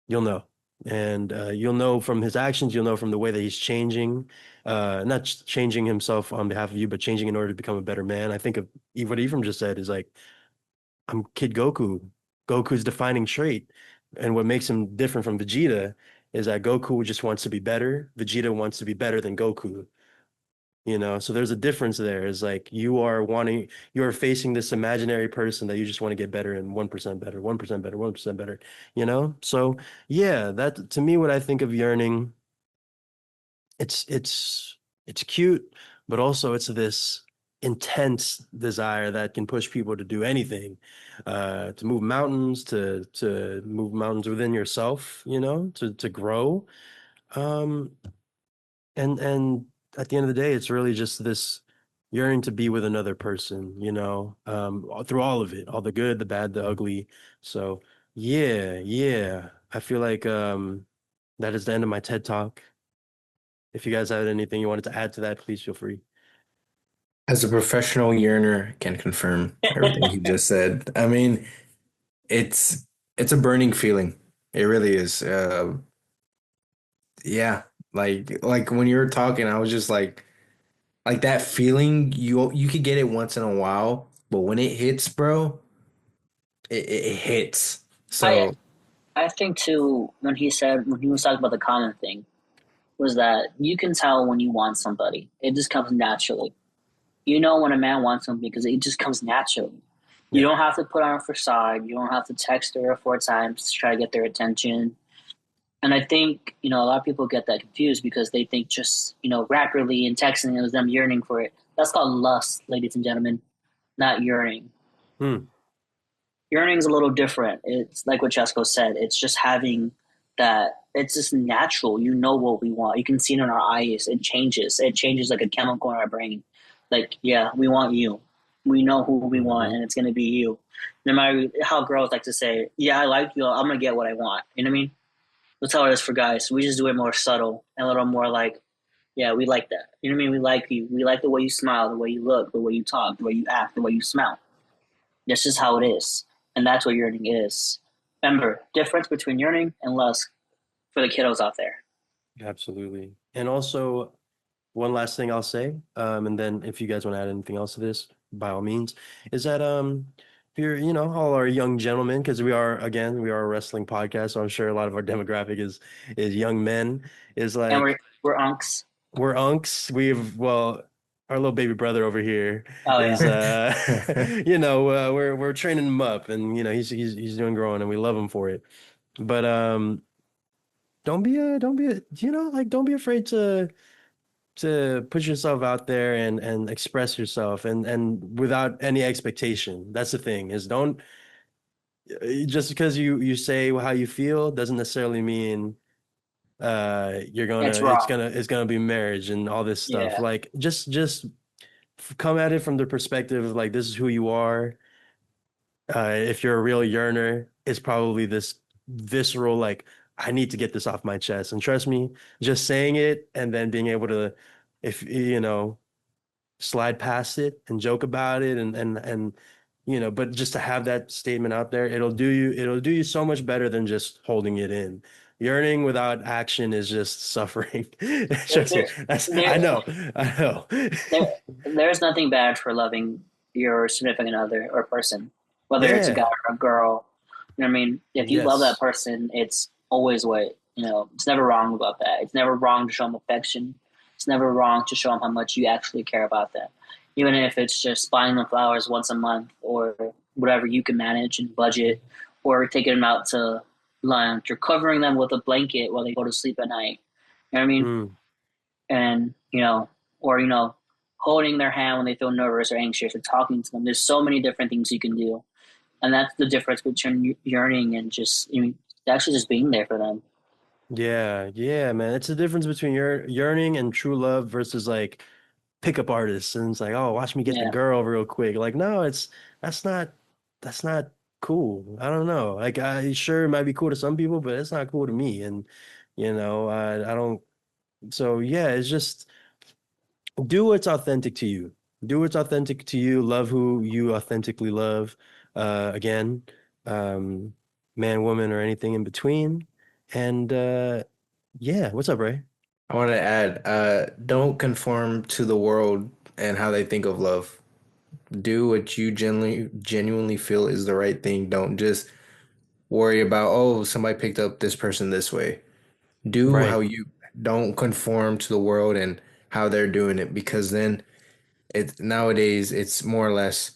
you'll know. And you'll know from his actions, you'll know from the way that he's changing, not changing himself on behalf of you, but changing in order to become a better man. I think of what Ephraim just said is like I'm Kid Goku. Goku's defining trait. And what makes him different from Vegeta is that Goku just wants to be better. Vegeta wants to be better than Goku. So there's a difference there. Is like you're facing this imaginary person that you just want to get better and 1% better, 1% better, 1% better. So yeah, that to me, what I think of yearning, it's cute, but also it's this intense desire that can push people to do anything, to move mountains, to move mountains within yourself, to grow. Um, and at the end of the day, it's really just this yearning to be with another person, through all of it, all the good, the bad, the ugly. So yeah, yeah. I feel like that is the end of my TED Talk. If you guys have anything you wanted to add to that, please feel free. As a professional yearner, can confirm everything he just said. I mean, it's it's a burning feeling. It really is. Yeah, like when you were talking, I was just like that feeling. You could get it once in a while, but when it hits, bro, it hits. I So I think too when he was talking about the common thing was that you can tell when you want somebody. It just comes naturally. You know when a man wants something because it just comes naturally. You Yeah. don't have to put on a facade. You don't have to text 3 or 4 times to try to get their attention. And I think, a lot of people get that confused because they think just, rapidly and texting is them yearning for it. That's called lust, ladies and gentlemen, not yearning. Hmm. Yearning is a little different. It's like what Chesko said. It's just having that. It's just natural. You know what we want. You can see it in our eyes. It changes. It changes like a chemical in our brain. Like, yeah, we want you. We know who we want, Hmm. and it's gonna be you. No matter how girls like to say, "Yeah, I like you. I'm gonna get what I want." You know what I mean? That's how it is for guys. We just do it more subtle and a little more like, "Yeah, we like that." You know what I mean? We like you. We like the way you smile, the way you look, the way you talk, the way you act, the way you smell. This is how it is. And that's what yearning is. Remember, difference between yearning and lust for the kiddos out there. Absolutely. And also, one last thing I'll say, and then if you guys want to add anything else to this, by all means, is that if you're, all our young gentlemen, because we are a wrestling podcast, so I'm sure a lot of our demographic is young men, is And like we're unks. we're unks. Well, our little baby brother over here Oh is yeah. we're training him up, and he's doing growing, and we love him for it. But don't be afraid to put yourself out there and express yourself and without any expectation. That's the thing, is don't just because you say how you feel doesn't necessarily mean It's wrong. it's gonna be marriage and all this stuff. Yeah. Like just come at it from the perspective of like this is who you are. If you're a real yearner, it's probably this visceral like I need to get this off my chest. And trust me, just saying it and then being able to, if slide past it and joke about it and but just to have that statement out there, it'll do you so much better than just holding it in. Yearning without action is just suffering. There, Trust me. there, That's I there, know. I know. there, there's nothing bad for loving your significant other or person, whether it's a guy Yeah. or a girl. You know what I mean? If you love that Yes. person, it's always what, it's never wrong about that. It's never wrong to show them affection. It's never wrong to show them how much you actually care about them. Even if it's just buying them flowers once a month or whatever you can manage and budget, or taking them out to lunch or covering them with a blanket while they go to sleep at night. You know what I mean? Mm, And or holding their hand when they feel nervous or anxious, or talking to them. There's so many different things you can do, and that's the difference between yearning and just actually just being there for them. yeah, yeah, man. It's the difference between yearning and true love versus like pickup artists. And it's like, oh, watch me get the Yeah, girl real quick. Like, no, that's not that's not cool. I don't know. Like, I sure it might be cool to some people, but it's not cool to me. And I don't. So yeah, it's just do what's authentic to you. Do what's authentic to you. Love who you authentically love. Again, um, man, woman, or anything in between. And yeah, what's up, Ray? I want to add, don't conform to the world and how they think of love. Do what you genuinely feel is the right thing. Don't just worry about, oh, somebody picked up this person this way. Do how Right. you don't conform to the world and how they're doing it, because then it nowadays it's more or less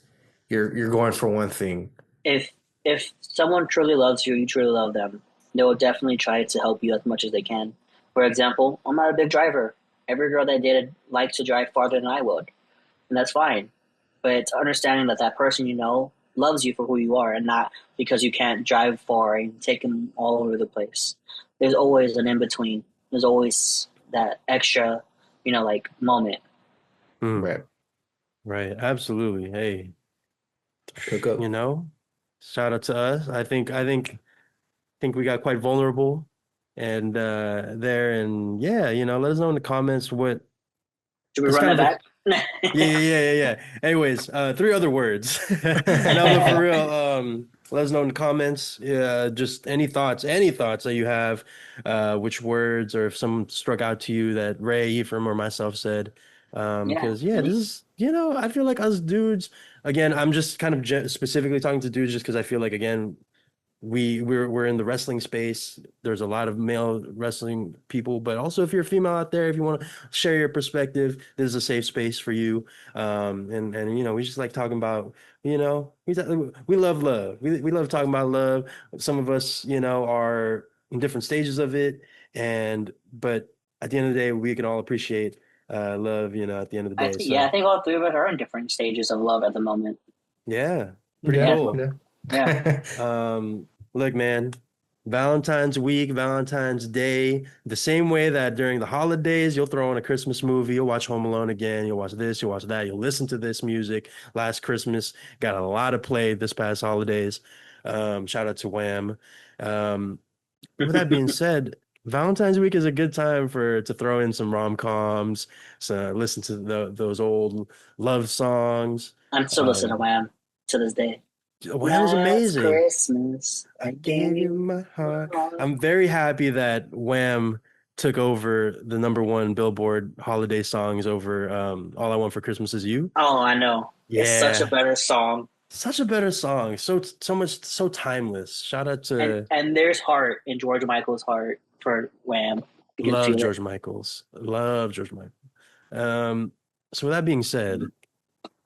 you're going for one thing. if if someone truly loves you, you truly love them, they will definitely try to help you as much as they can. For example, I'm not a big driver. Every girl that I dated likes to drive farther than I would, and that's fine. But it's understanding that that person loves you for who you are and not because you can't drive far and take them all over the place. There's always an in between. There's always that extra, like moment. Mm, Right. right. Absolutely. Hey, Cook up. you know, shout out to us. I think we got quite vulnerable and there and yeah, let us know in the comments what Should we that's run kind that of a back? yeah, yeah, yeah, yeah, yeah. Anyways, three other words. No, but for real, let us know in the comments. Yeah, just any thoughts that you have, which words or if some struck out to you that Ray, Ephraim, or myself said. Yeah. Because yeah, this is, I feel like us dudes, again, I'm just kind of specifically talking to dudes just because I feel like again, we're in the wrestling space. There's a lot of male wrestling people, but also if you're a female out there, if you want to share your perspective, this is a safe space for you. And we just like talking about, we love love. We love talking about love. Some of us, are in different stages of it, and but at the end of the day, we can all appreciate love, at the end of the day. Yeah, I So think all three of us are in different stages of love at the moment. yeah, pretty Yeah, Yeah. cool. yeah. Yeah. Look, man, Valentine's week, Valentine's Day, the same way that during the holidays, you'll throw on a Christmas movie, you'll watch Home Alone again, you'll watch this, you'll watch that, you'll listen to this music. Last Christmas got a lot of play this past holidays. Shout out to Wham. Um, with that being said, Valentine's week is a good time to throw in some rom-coms, so listen to those old love songs. I'm still listening to Um, Wham to this day. Wham is Last amazing. Christmas, I I gave gave you you my my heart. heart. I'm very happy that Wham took over the number one Billboard holiday songs over All I Want for Christmas Is You. Oh, I know. It's such a Yeah. better song. Such a better song. So much so timeless. Shout out And to and there's heart in George Michael's heart for Wham. You can love feel it. George Michaels. Love George Michael. Um so with that being said,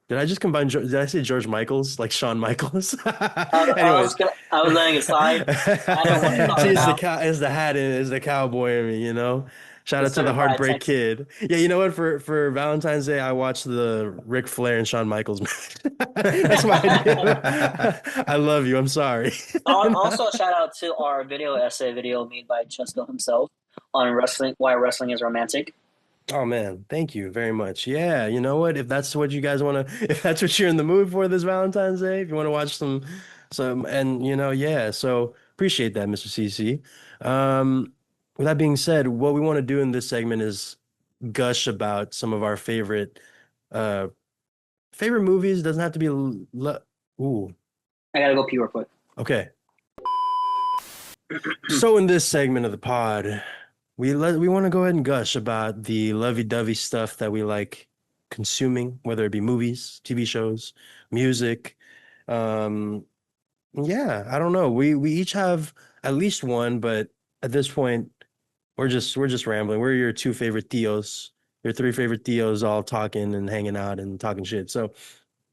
did I say George Michaels like Shawn Michaels? Anyways. I was letting it slide. I didn't want to call See, him it's the out. cow, it's the hat, it's the cowboy in me. Shout The out to the certified Heartbreak Texan. Kid. Yeah, you know what? For Valentine's Day, I watched the Ric Flair and Shawn Michaels match. That's what I do. I love you. I'm sorry. Also, a shout out to our video essay video made by Chesco himself on wrestling, why wrestling is romantic. Oh man, thank you very much. Yeah, you know what? If that's what you guys want to, if that's what you're in the mood for this Valentine's Day, if you want to watch and yeah. So appreciate that, Mr. CC. Um, with that being said, what we want to do in this segment is gush about some of our uh favorite movies. Doesn't have to be Ooh. I gotta go pee real quick. Okay. So in this segment of the pod, we want to go ahead and gush about the lovey-dovey stuff that we like consuming, whether it be movies, TV shows, music. Um, yeah, I don't know. We each have at least one, but at this point, we're just rambling. We're your two favorite Theos, your three favorite Theos, all talking and hanging out and talking shit. So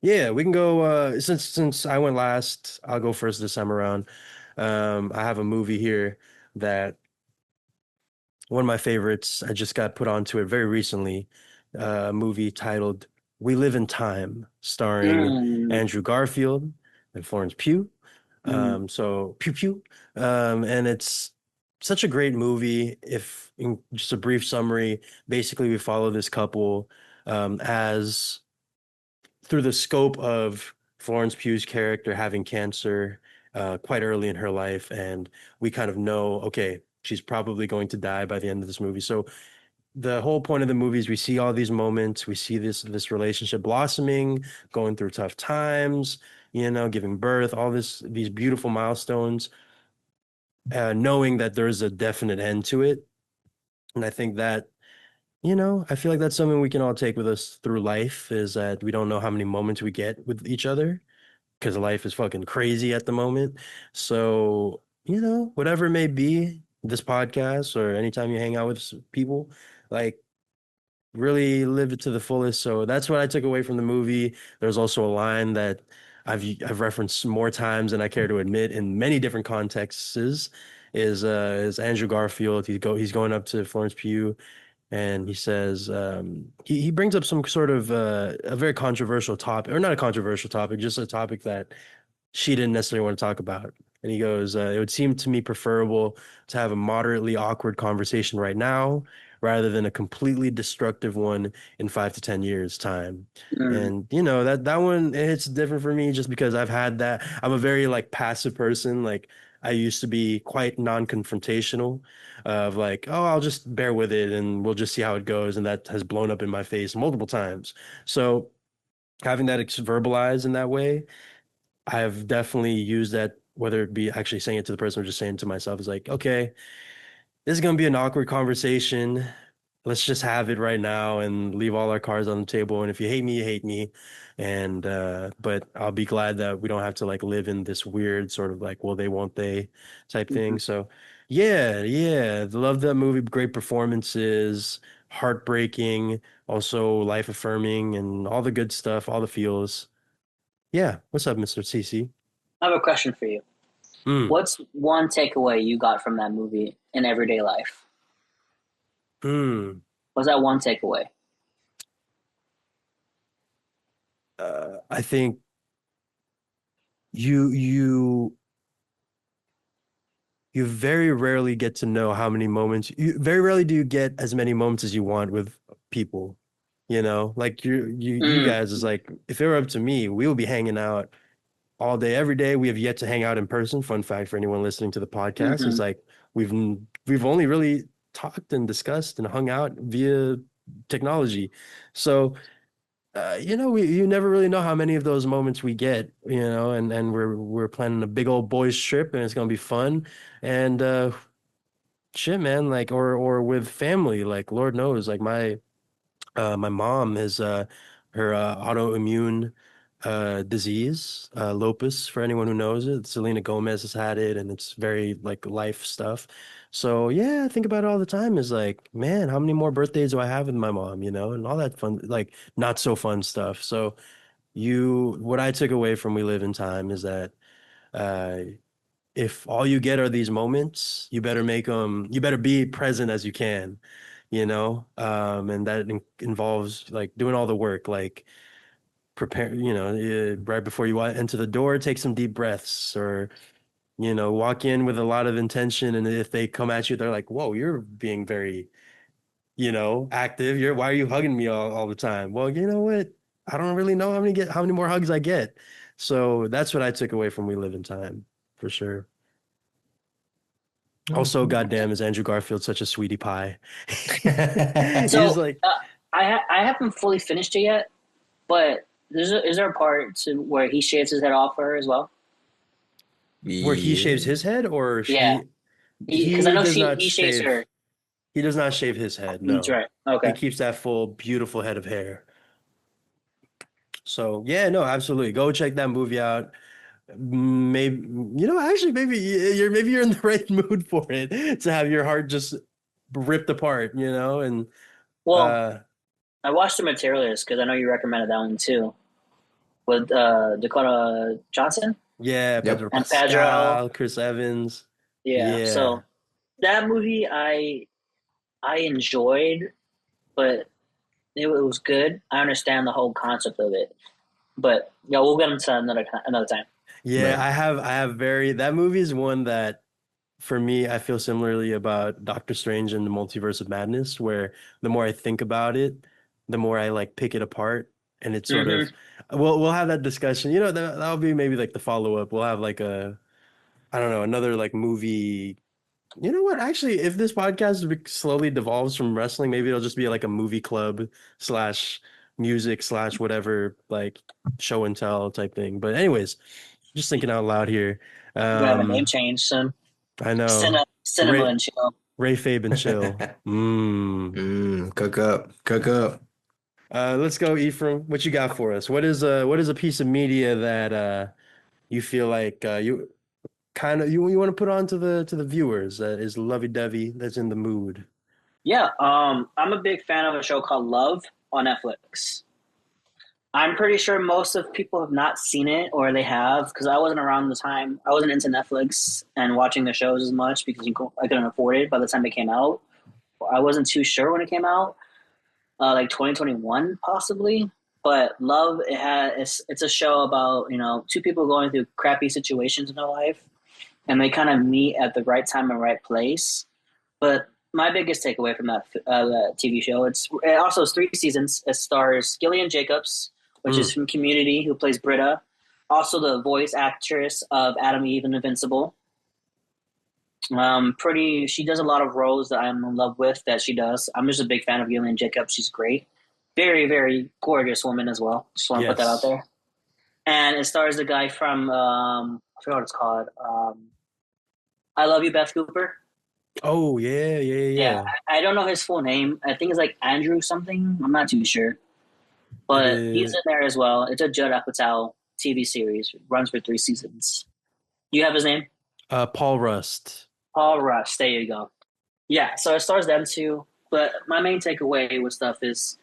yeah, we can go. Since I went last, I'll go first this time around. I have a movie here that one of my favorites. I just got put onto it very recently. A movie titled "We Live in Time," starring Mm, Andrew Garfield and Florence Pugh. mm, So Pew Pew. And it's such a great movie. If in just a brief summary, basically we follow this couple as through the scope of Florence Pugh's character having cancer quite early in her life, and we kind of know, okay, she's probably going to die by the end of this movie. So the whole point of the movie is we see all these moments, we see this relationship blossoming, going through tough times, giving birth, all these beautiful milestones, knowing that there's a definite end to it. And I think that I feel like that's something we can all take with us through life is that we don't know how many moments we get with each other because life is fucking crazy at the moment. So, whatever it may be, this podcast or anytime you hang out with people, like really live it to the fullest. So that's what I took away from the movie. There's also a line that I've referenced more times than I care to admit in many different contexts is Andrew Garfield. He's going up to Florence Pugh and he says he brings up some sort of a very controversial topic, or not a controversial topic, just a topic that she didn't necessarily want to talk about. And he goes, it would seem to me preferable to have a moderately awkward conversation right now rather than a completely destructive one in 5 to 10 years time. mm, And that one it's different for me just because I've had that. I'm a very like passive person. Like I used to be quite non-confrontational of like, oh, I'll just bear with it and we'll just see how it goes. And that has blown up in my face multiple times. So having that verbalized in that way, I've definitely used that, whether it be actually saying it to the person or just saying it to myself, is like, okay, this is going to be an awkward conversation. Let's just have it right now and leave all our cards on the table. And if you hate me, you hate me. And, but I'll be glad that we don't have to like live in this weird sort of like, will they, won't they type thing. mhm. So yeah, yeah. Love that movie. Great performances, heartbreaking, also life affirming and all the good stuff, all the feels. Yeah. What's up, Mr. CC? I have a question for you. Mm, What's one takeaway you got from that movie in everyday life? mm. What's that one takeaway? I think you you you very rarely get to know how many moments you very rarely do you get as many moments as you want with people. Like you Mm, guys is like if it were up to me, we would be hanging out all day, every day. We have yet to hang out in person. Fun fact for anyone listening to the podcast is hmm. like we've we've only really talked and discussed and hung out via technology. So you never really know how many of those moments we get, and we're planning a big old boys trip and it's gonna be fun. And shit, man, like or with family, like Lord knows, like my mom is her autoimmune disease, lupus, for anyone who knows it. Selena Gomez has had it and it's very like life stuff. So yeah, I think about it all the time is like, man, how many more birthdays do I have with my mom, and all that fun, like not so fun stuff. So what I took away from We Live in Time is that uh if all you get are these moments, you better be present as you can, and that involves like doing all the work, like prepare, right before you enter the door, take some deep breaths or, walk in with a lot of intention. And if they come at you, they're like, whoa, you're being very, active. Why are you hugging me all the time? Well, you know what? I don't really know how many more hugs I get. So that's what I took away from We Live in Time for sure. Also, goddamn, is Andrew Garfield such a sweetie pie? He's So like, I haven't fully finished it yet, but is there a part to where he shaves his head off for her as well? Where he shaves Yeah. his head, or Yeah, because I he know does not he shaves her. shave. He does not shave his head. That's No, right. he Okay. keeps that full, beautiful head of hair. So yeah, no, absolutely. Go check that movie out. Maybe actually, maybe you're in the right mood for it to have your heart just ripped apart, and Well, uh, I watched The Materialist because I know you recommended that one too with Dakota Johnson yeah, Pedro Yep. and Pedro. Pascal, Chris Evans, Yeah. yeah, So that movie I enjoyed, but it was good. I understand the whole concept of it, but yeah, we'll get into that another time. yeah. Right. I have very that movie is one that for me I feel similarly about Doctor Strange and the Multiverse of Madness, where the more I think about it, the more I like pick it apart, and it's sort of Hmm. we'll have that discussion. That'll be maybe like the follow up. We'll have like a I don't know, another like movie. You know what? Actually, if this podcast slowly devolves from wrestling, maybe it'll just be like a movie club slash music slash whatever, like show and tell type thing. But anyways, just thinking out loud here. We're gonna have a name Um, change soon. I know Cinema Ray and Chill. Ray Fabe and chill. Cook up. Cook up. Let's go, Ephraim. What you got for us? What is a piece of media that you feel like you kind of you want to put on to the viewers that is lovey-dovey, that's in the mood? Yeah, I'm a big fan of a show called Love on Netflix. I'm pretty sure most of people have not seen it, or they have, because I wasn't around the time. I wasn't into Netflix and watching the shows as much because I couldn't afford it by the time it came out. I wasn't too sure when it came out, like 2021 possibly. But Love, it's a show about two people going through crappy situations in their life, and they kind of meet at the right time and right place. But my biggest takeaway from that TV show, it also has 3 seasons. It stars Gillian Jacobs, which is Mm. from Community, who plays Britta. Also, the voice actress of Adam Eve and Invincible. She does a lot of roles that I'm in love with that she does. I'm just a big fan of Gillian Jacobs. She's great. Very, very gorgeous woman as well. Just want to put that out Yes. there. And it stars the guy from, I forgot what it's called. I Love You, Beth Cooper. Oh yeah, yeah, Yeah, yeah. I don't know his full name. I think it's like Andrew something. I'm not too sure, It but he's is in there as well. It's a Judd Apatow TV series. It runs for 3 seasons. You have his name? Paul Rust. Paul Rush. There you go. Yeah, so it stars them too. But my main takeaway with stuff is,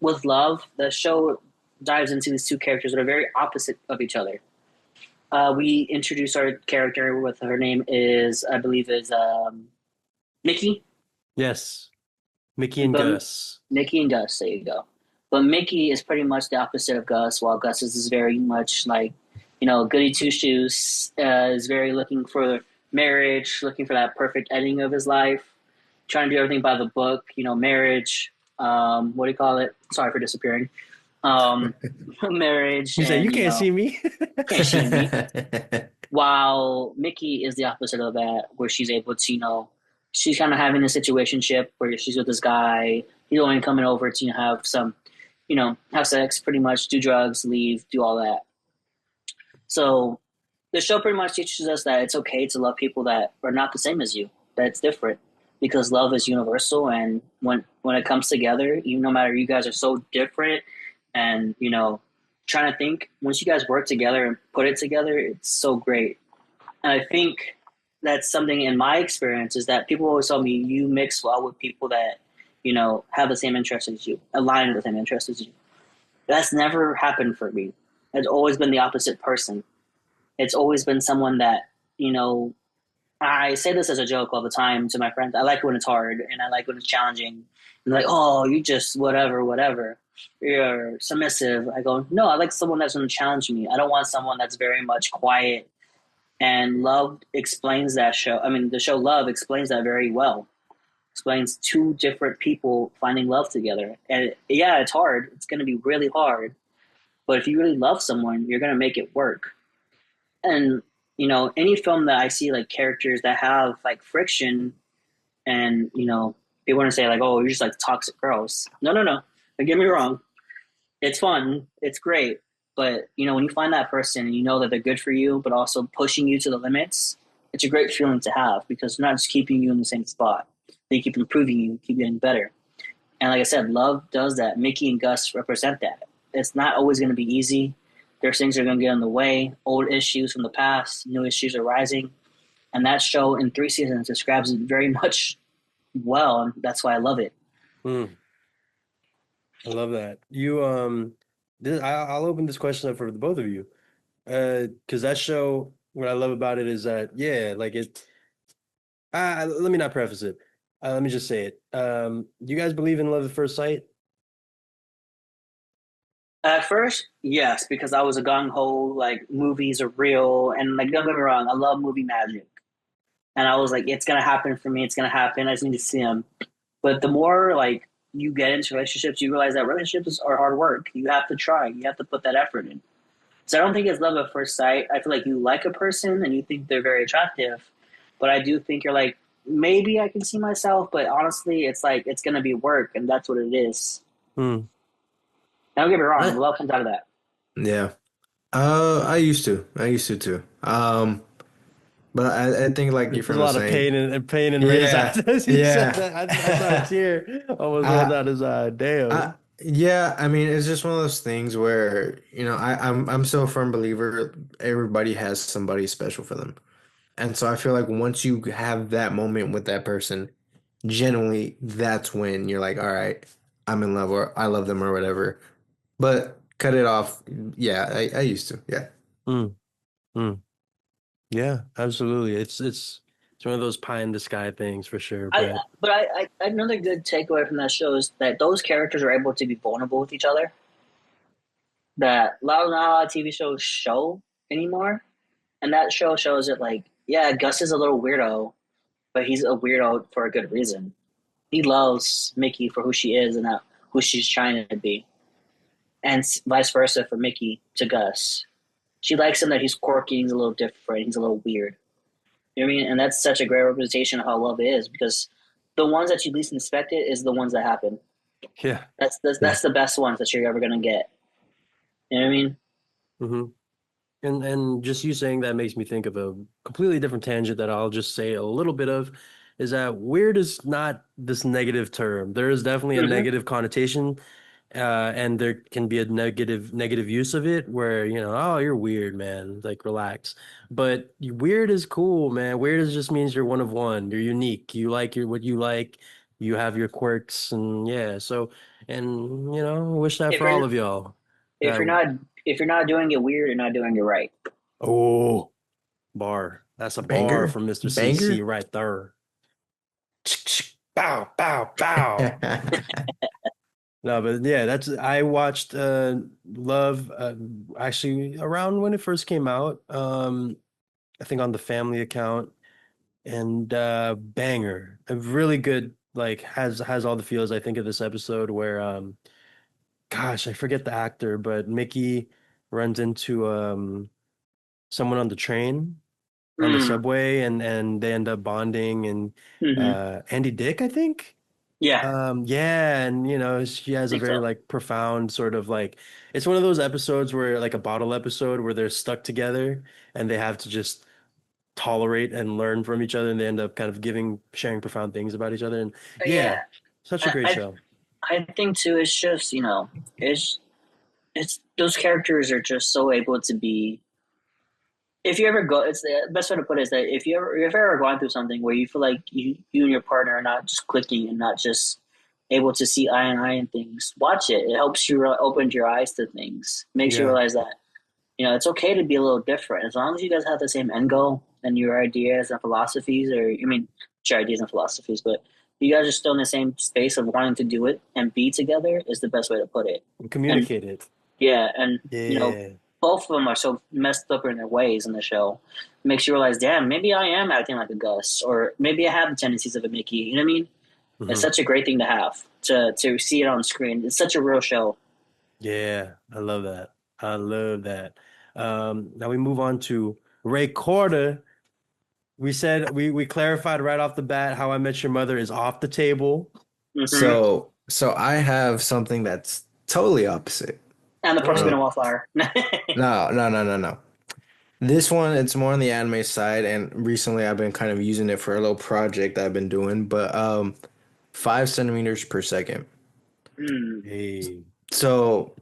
with Love, the show dives into these two characters that are very opposite of each other. We introduce our character with her name is, I believe, is Mickey. Yes. Mickey and But Gus. Mickey and Gus, there you go. But Mickey is pretty much the opposite of Gus, while Gus is very much like, goody two shoes, is very looking for marriage, looking for that perfect ending of his life, trying to do everything by the book, marriage, what do you call it? Sorry for disappearing. Um, marriage, He said, "You and, can't see me." can't see me. While Mickey is the opposite of that, where she's able to, she's kind of having a situationship where she's with this guy. He's only coming over to have some, have sex, pretty much, do drugs, leave, do all that. So the show pretty much teaches us that it's okay to love people that are not the same as you, that it's different, because love is universal. And when it comes together, no matter, you guys are so different, and trying to think, once you guys work together and put it together, it's so great. And I think that's something in my experience is that people always tell me you mix well with people that, have the same interests as you, align with the same interests as you. That's never happened for me. It's always been the opposite person. It's always been someone that, I say this as a joke all the time to my friends. I like when it's hard and I like when it's challenging. And like, oh, you just whatever, whatever. You're submissive. I go, no, I like someone that's going to challenge me. I don't want someone that's very much quiet, and Love explains that show. I mean, the show Love explains that very well. Explains two different people finding love together. And yeah, it's hard. It's going to be really hard. But if you really love someone, you're going to make it work. And, any film that I see like characters that have like friction and, they want to say like, oh, you're just like toxic girls. No, no, no. Don't get me wrong. It's fun, it's great, but when you find that person and you know that they're good for you, but also pushing you to the limits, it's a great feeling to have because they're not just keeping you in the same spot. They keep improving you, keep getting better. And like I said, love does that. Mickey and Gus represent that. It's not always going to be easy. There's things that are going to get in the way, old issues from the past, new issues are rising. And that show in 3 seasons describes it very much well. And that's why I love it. Hmm. I love that. I'll open this question up for the both of you. Because that show, what I love about it is that, yeah, like it. Let me not preface it. Let me just say it. Do you guys believe in love at first sight? At first, yes, because I was a gung ho, like movies are real. And like, don't get me wrong, I love movie magic. And I was like, it's going to happen for me. It's going to happen. I just need to see them. But the more like you get into relationships, you realize that relationships are hard work. You have to try. You have to put that effort in. So I don't think it's love at first sight. I feel like you like a person and you think they're very attractive, but I do think you're like maybe I can see myself, but honestly, it's like it's gonna be work, and that's what it is. Hmm. Now, don't get me wrong, I, love comes out of that. yeah. I used to too. But I think like your There's a friend was lot of saying, pain in Ray's eyes yeah, as he said yeah. that. I saw a tear almost roll I, down his eye. I, Damn. yeah, I mean, it's just one of those things where, I'm so a firm believer everybody has somebody special for them. And so I feel like once you have that moment with that person, generally that's when you're like, all right, I'm in love or I love them or whatever. But cut it off. Yeah, I used to. Yeah. Mm, mm. Yeah, absolutely. It's one of those pie in the sky things for sure. I But but another good takeaway from that show is that those characters are able to be vulnerable with each other. That not a lot of TV shows show anymore, and that show shows it like yeah, Gus is a little weirdo, but he's a weirdo for a good reason. He loves Mickey for who she is and not who she's trying to be, and vice versa for Mickey to Gus. She likes him that he's quirky, he's a little different, he's a little weird. You know what I mean? And that's such a great representation of how love is because the ones that you least expect it is the ones that happen. yeah. Yeah. That's the best ones that you're ever gonna get. You know what I mean? Hmm. And just you saying that makes me think of a completely different tangent that I'll just say a little bit of, is that weird is not this negative term. There is definitely a Mm-hmm. negative connotation, and there can be a negative use of it where, oh, you're weird, man. Like relax. But weird is cool, man. Weird is just means you're one of one. You're unique. You like what you like. You have your quirks, and yeah. So, and I wish that If for all you're of y'all. if you're not if you're not doing it weird, you're not doing it right. Oh. Bar. That's a bar Banger? from Mr. CC Banger? right there. Bow, bow, bow. No, but yeah, I watched Love actually around when it first came out. I think on the family account and banger. A really good like has all the feels I think of this episode where gosh, I forget the actor, but Mickey runs into someone on the train on the Mm. subway and they end up bonding and Mm-hmm. Andy Dick, I think. Yeah, I Yeah, and she has a think very so. like profound sort of like it's one of those episodes where like a bottle episode where they're stuck together and they have to just tolerate and learn from each other and they end up kind of sharing profound things about each other and Yeah, yeah, such a I, great I show. I think too. It's just it's those characters are just so able to be. If you ever go, it's the best way to put it is that if you're ever going through something where you feel like you and your partner are not just clicking and not just able to see eye and eye in things, watch it. It helps you open your eyes to things, makes you Yeah. realize that it's okay to be a little different as long as you guys have the same end goal and your ideas and philosophies, or I mean, your ideas and philosophies, but you guys are still in the same space of wanting to do it and be together is the best way to put it. And And communicate it. yeah, and Yeah. both of them are so messed up in their ways in the show. It makes you realize, damn, maybe I am acting like a Gus, or maybe I have the tendencies of a Mickey. You know what I mean? It's Hmm. such a great thing to have to see it on screen. It's such a real show. Yeah, I love that. I love that. Now we move on to Ray Corda. We said we clarified right off the bat how I Met Your Mother is off the table. Hmm. So I have something that's totally opposite. And the person Uh, being a wallflower. No, no, no, no, no. This one, it's more on the anime side, and recently I've been kind of using it for a little project I've been doing, but 5 centimeters per second. Hmm. hey. So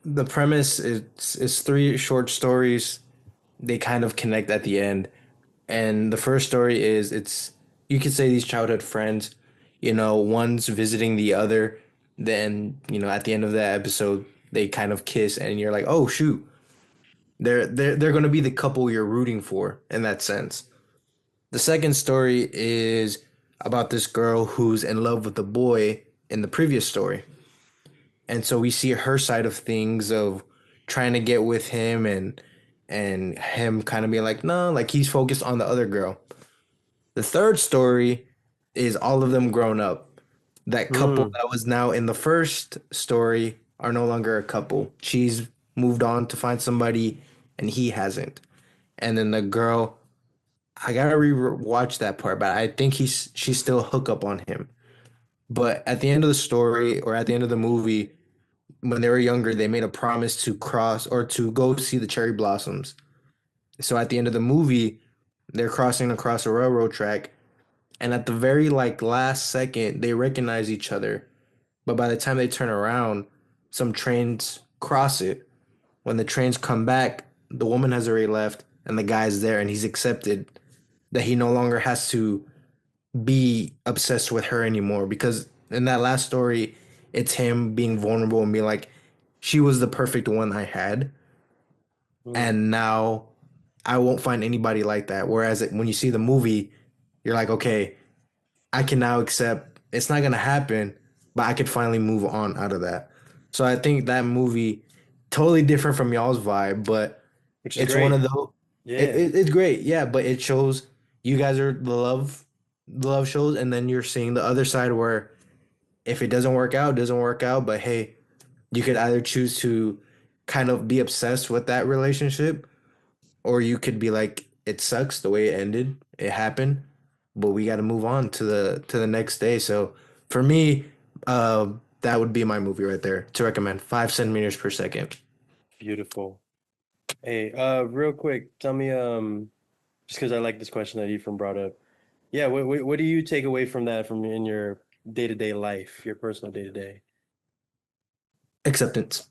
the premise is three short stories. They kind of connect at the end. And the first story is it's you could say these childhood friends, one's visiting the other, then, at the end of that episode, they kind of kiss and you're like, "Oh shoot. They're going to be the couple you're rooting for in that sense." The second story is about this girl who's in love with the boy in the previous story. And so we see her side of things of trying to get with him and him kind of being like, "No, like he's focused on the other girl." The third story is all of them grown up. That couple Hmm. that was now in the first story are no longer a couple. She's moved on to find somebody and he hasn't. And then the girl, I gotta re-watch that part, but I think she's still a hookup on him. But at the end of the story or at the end of the movie, when they were younger, they made a promise to cross or to go see the cherry blossoms. So at the end of the movie, they're crossing across a railroad track, and at the very like last second, they recognize each other. But by the time they turn around, some trains cross it. When the trains come back, the woman has already left, and the guy's there, and he's accepted that he no longer has to be obsessed with her anymore because in that last story, it's him being vulnerable and being like, she was the perfect one I had, Hmm. and now I won't find anybody like that. Whereas when you see the movie, you're like, okay, I can now accept it's not gonna happen, but I could finally move on out of that. So I think that movie totally different from y'all's vibe, but Which is it's one of great. those. Yeah. It's great, yeah, but it shows you guys are the love shows, and then you're seeing the other side where if it doesn't work out, it doesn't work out. But hey, you could either choose to kind of be obsessed with that relationship, or you could be like, it sucks the way it ended. It happened, but we got to move on to the next day. So for me, that would be my movie right there to recommend. 5 centimeters per second. Beautiful. Hey, real quick, tell me, just because I like this question that Ephraim brought up. Yeah, what do you take away from that from in your day-to-day life, your personal day-to-day? Acceptance.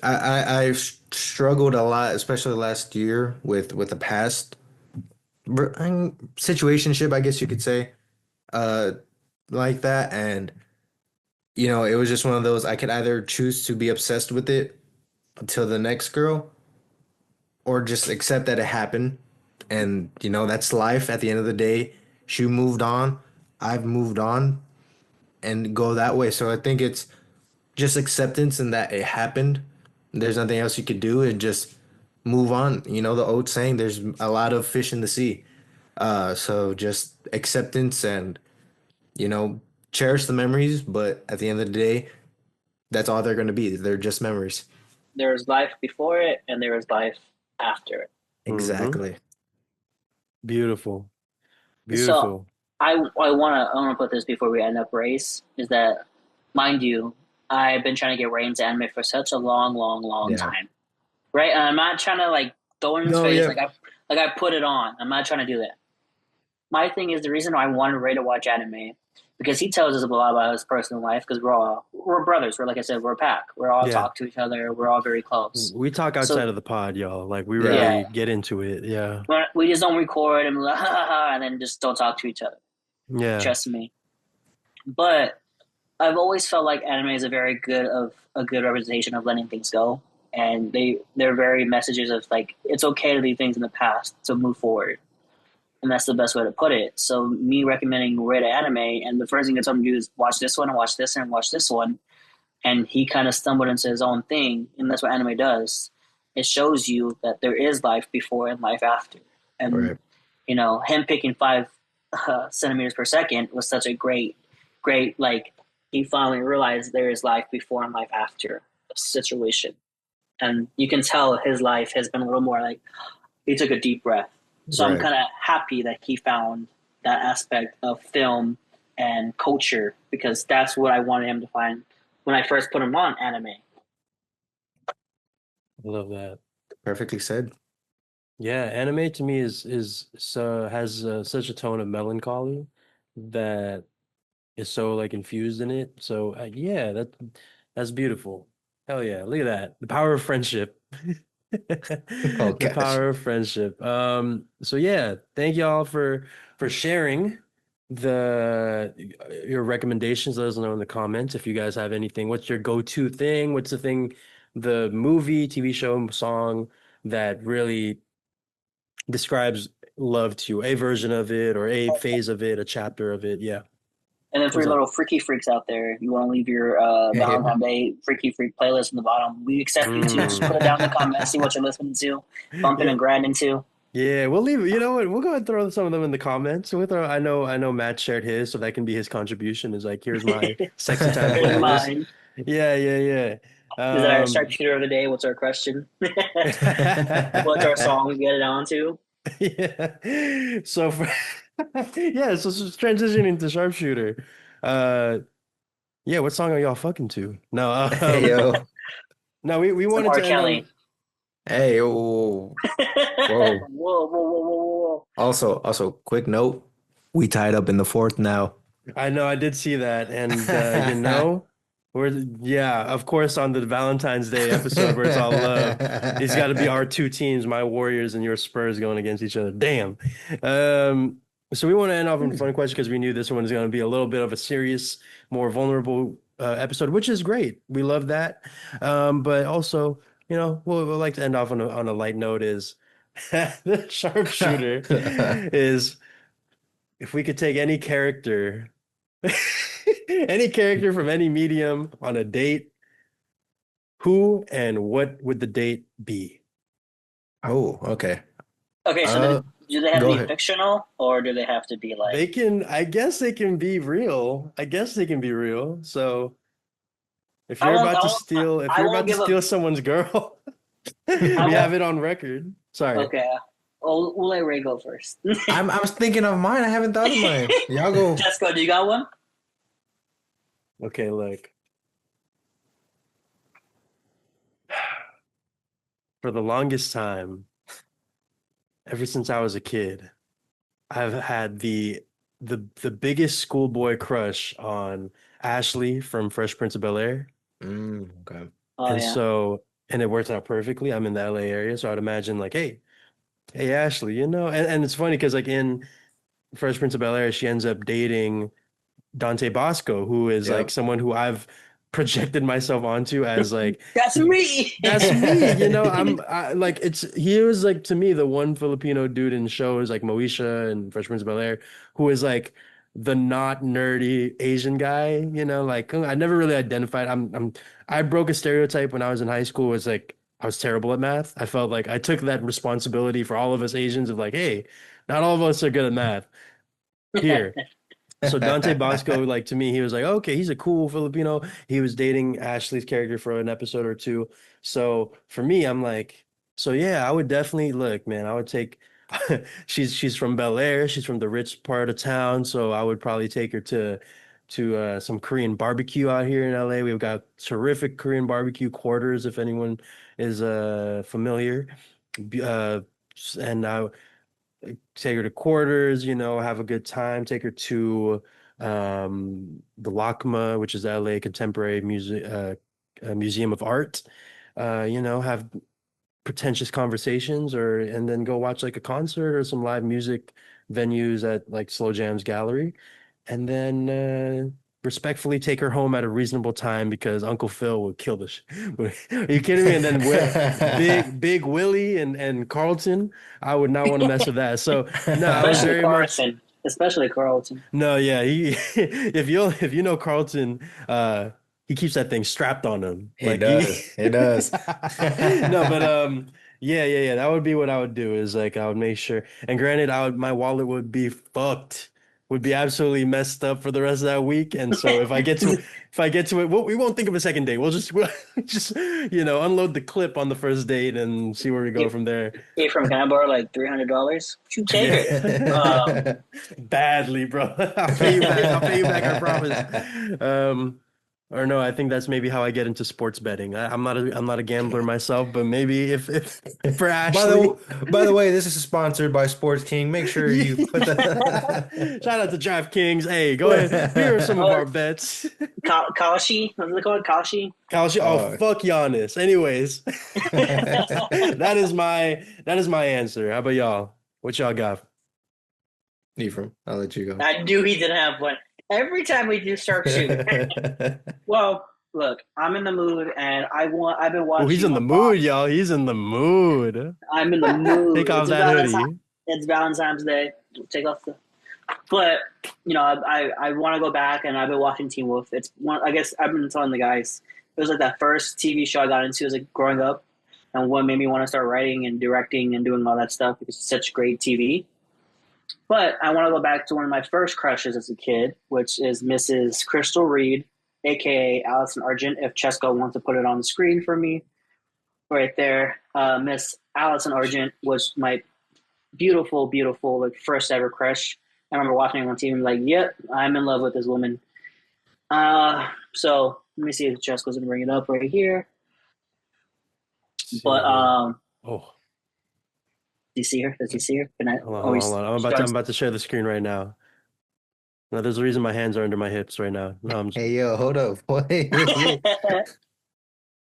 I've struggled a lot, especially last year with the past situationship, I guess you could say, uh, like that, and it was just one of those. I could either choose to be obsessed with it until the next girl, or just accept that it happened, and that's life. At the end of the day, she moved on, I've moved on, and go that way. So I think it's just acceptance and that it happened. There's nothing else you could do, and just move on. The old saying, there's a lot of fish in the sea. So just acceptance and, you know, cherish the memories, but at the end of the day, that's all they're going to be. They're just memories. There is life before it, and there is life after it. Mm-hmm. Exactly. Beautiful. So Beautiful. I wanna put this before we end up race is that, mind you, I've been trying to get Rain's anime for such a long, long, long Yeah. time, right? And I'm not trying to like throw in his No, face yeah. like I put it on. I'm not trying to do that. My thing is the reason why I wanted Ray to watch anime because he tells us a lot about his personal life because we're brothers. We're like I said, we're a pack. We're all Yeah. talk to each other. We're all very close. We talk So outside of the pod, y'all. Like we Yeah. yeah, really get into it. Yeah. we just don't record and blah, and then just don't talk to each other. Yeah. Trust me. But I've always felt like anime is a good representation of letting things go, and they're very messages of like it's okay to leave things in the past to move forward, and that's the best way to put it. So me recommending Red anime, and the first thing I told him to do is watch this one and watch this and watch this one, and he kind of stumbled into his own thing, and that's what anime does. It shows you that there is life before and life after, and Right. him picking 5 centimeters per second was such a great like he finally realized there is life before and life after a situation, and you can tell his life has been a little more like he took a deep breath. So I'm Right. kind of happy that he found that aspect of film and culture because that's what I wanted him to find when I first put him on anime. I love that. Perfectly said. Yeah, anime to me is so has such a tone of melancholy that is so like infused in it. So yeah, that's beautiful. Hell yeah, look at that. The power of friendship. Oh The gosh. power of friendship. So yeah, thank y'all for sharing the your recommendations. Let us know in the comments if you guys have anything. What's your go-to thing? What's the thing, the movie, TV show, song that really describes love to you, a version of it or a phase of it, a chapter of it. Yeah. And then for What's your up? little freaky freaks out there, you want to leave your Hey, Valentine Day freaky freak playlist in the bottom. We accept you too. Just put it down in the Mm. comments, see what you're listening to, bumping Yeah. and grinding to. Yeah, we'll leave. You know what? We'll go ahead and throw some of them in the comments. We'll throw, I know Matt shared his, so that can be his contribution. Is like, here's my sexy time Here's playlist. mine. Yeah, yeah, Is that our yeah. sharpshooter of the day? What's our question? What's our Yeah. song we get it on to? So for yeah, so transitioning to sharpshooter. Uh, yeah, what song are y'all fucking to? No, hey yo. no, we Some wanted R. to end Kelly. on. Hey yo. Whoa. Whoa, whoa, whoa, whoa, whoa. Also, quick note. We tied up in the fourth now. I know I did see that, and you know, we're yeah, of course, on the Valentine's Day episode where it's all love, it's got to be our two teams, my Warriors and your Spurs, going against each other. Damn. Um, so we want to end off on a fun question because we knew this one is going to be a little bit of a serious, more vulnerable episode, which is great. We love that, but also, you know, we'll like to end off on a light note. Is the sharpshooter is if we could take any character, any character from any medium on a date, who and what would the date be? Oh, okay. Okay, so Uh, then do they have to Go be ahead. fictional or do they have to be like, They can, I guess they can be real. I guess they can be real. So I won't, I won't, if I you're won't about to give a, steal someone's girl, I we won't, have it on record. Sorry. okay. We'll let Ray go first. I was thinking of mine. I haven't thought of mine. Y'all go. Jessica, do you got one? Okay, look. For the longest time, ever since I was a kid, I've had the biggest schoolboy crush on Ashley from Fresh Prince of Bel-Air. Okay. Oh, And yeah. so, and it worked out perfectly. I'm in the LA area, so I'd imagine like, hey Ashley, you know, and it's funny because like in Fresh Prince of Bel-Air, she ends up dating Dante Bosco, who is like Yep. someone who I've projected myself onto as like That's me. that's me, you know. Like it's he was like to me the one Filipino dude in shows like Moesha and Fresh Prince of Bel-Air who is like the not nerdy Asian guy, you know, like I never really identified. I broke a stereotype when I was in high school was like I was terrible at math. I felt like I took that responsibility for all of us Asians of like, hey, not all of us are good at math. Here. So Dante Bosco, like to me, he was like, okay, he's a cool Filipino. He was dating Ashley's character for an episode or two. So for me, I'm like, so yeah, I would definitely look, man. I would take. She's from Bel Air. She's from the rich part of town, so I would probably take her to some Korean barbecue out here in LA. We've got terrific Korean barbecue quarters, if anyone is familiar. Uh, and I take her to quarters, you know, have a good time, take her to the LACMA, which is the LA Contemporary Museum of Art, you know, have pretentious conversations or and then go watch like a concert or some live music venues at like Slow Jams Gallery and then respectfully take her home at a reasonable time because Uncle Phil would kill the sh Are you kidding me? And then Big Willie and Carlton, I would not want to mess with that. So no, I would Especially very much Carlton. Especially Carlton. no, yeah, he if you know Carlton, he keeps that thing strapped on him. It Like he does. It does. No, but yeah, that would be what I would do is like I would make sure. And granted, I would my wallet would be fucked. Would be absolutely messed up for the rest of that week. And so if I get to it, we won't think of a second date. We'll just you know, unload the clip on the first date and see where we go Hey, from there. hey, from can I borrow like $300? You take it. Um, Yeah. Badly, bro. I'll pay you back. I'll pay you back, I promise. Um, Or no, I think that's maybe how I get into sports betting. I'm not a gambler myself, but maybe if for By Ashley. the way, this is sponsored by Sports King. Make sure you put Yeah. the Shout out to DraftKings. Hey, go ahead. Here are some of our bets. Kalashi, what's it called? Kalashi. Kyle, oh oh. fuck Giannis. Anyways, that is my answer. How about y'all? What y'all got? Ephraim, I'll let you go. I knew he didn't have one. Every time we do Shark Shoot. Well, look, I'm in the mood, and I've been Oh, he's watching in a the lot. mood, y'all. He's in the mood. I'm in the mood. Take off that hoodie. It's Valentine's Day. Take off the. But I want to go back, and I've been watching Teen Wolf. It's one. I guess I've been telling the guys. It was like that first TV show I got into as like growing up, and what made me want to start writing and directing and doing all that stuff because it's such great TV. But I want to go back to one of my first crushes as a kid, which is Mrs. Crystal Reed, aka Allison Argent. If Chesko wants to put it on the screen for me, right there, Miss Allison Argent was my beautiful, beautiful, like first ever crush. I remember watching it on TV and like, yep, I'm in love with this woman. So let me see if Chesko's gonna bring it up right here. But Oh, do you see her? Does he see her? Can I hold on, always? hold on. I'm about to share the screen right now. No, there's a reason my hands are under my hips right now. No, I'm Hey yo, hold up. Wait.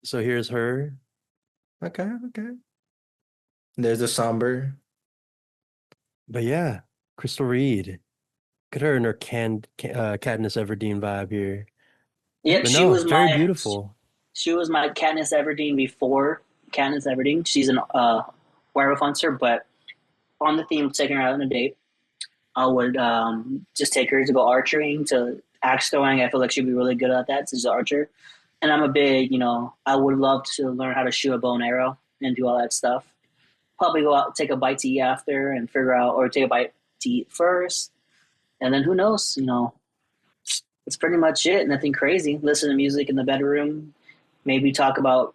so here's her. Okay, okay. There's a somber. But yeah, Crystal Reed. Look at her and her Katniss Everdeen vibe here. Yep, But she no, was very my beautiful. she was my Katniss Everdeen before Katniss Everdeen. She's an werewolf hunter, but on the theme of taking her out on a date, I would just take her to go archering, to axe throwing. I feel like she'd be really good at that. She's an archer. And I'm a big, I would love to learn how to shoot a bow and arrow and do all that stuff. Probably go out, take a bite to eat after and figure out, or take a bite to eat first. And then who knows, it's pretty much it. Nothing crazy. Listen to music in the bedroom. Maybe talk about,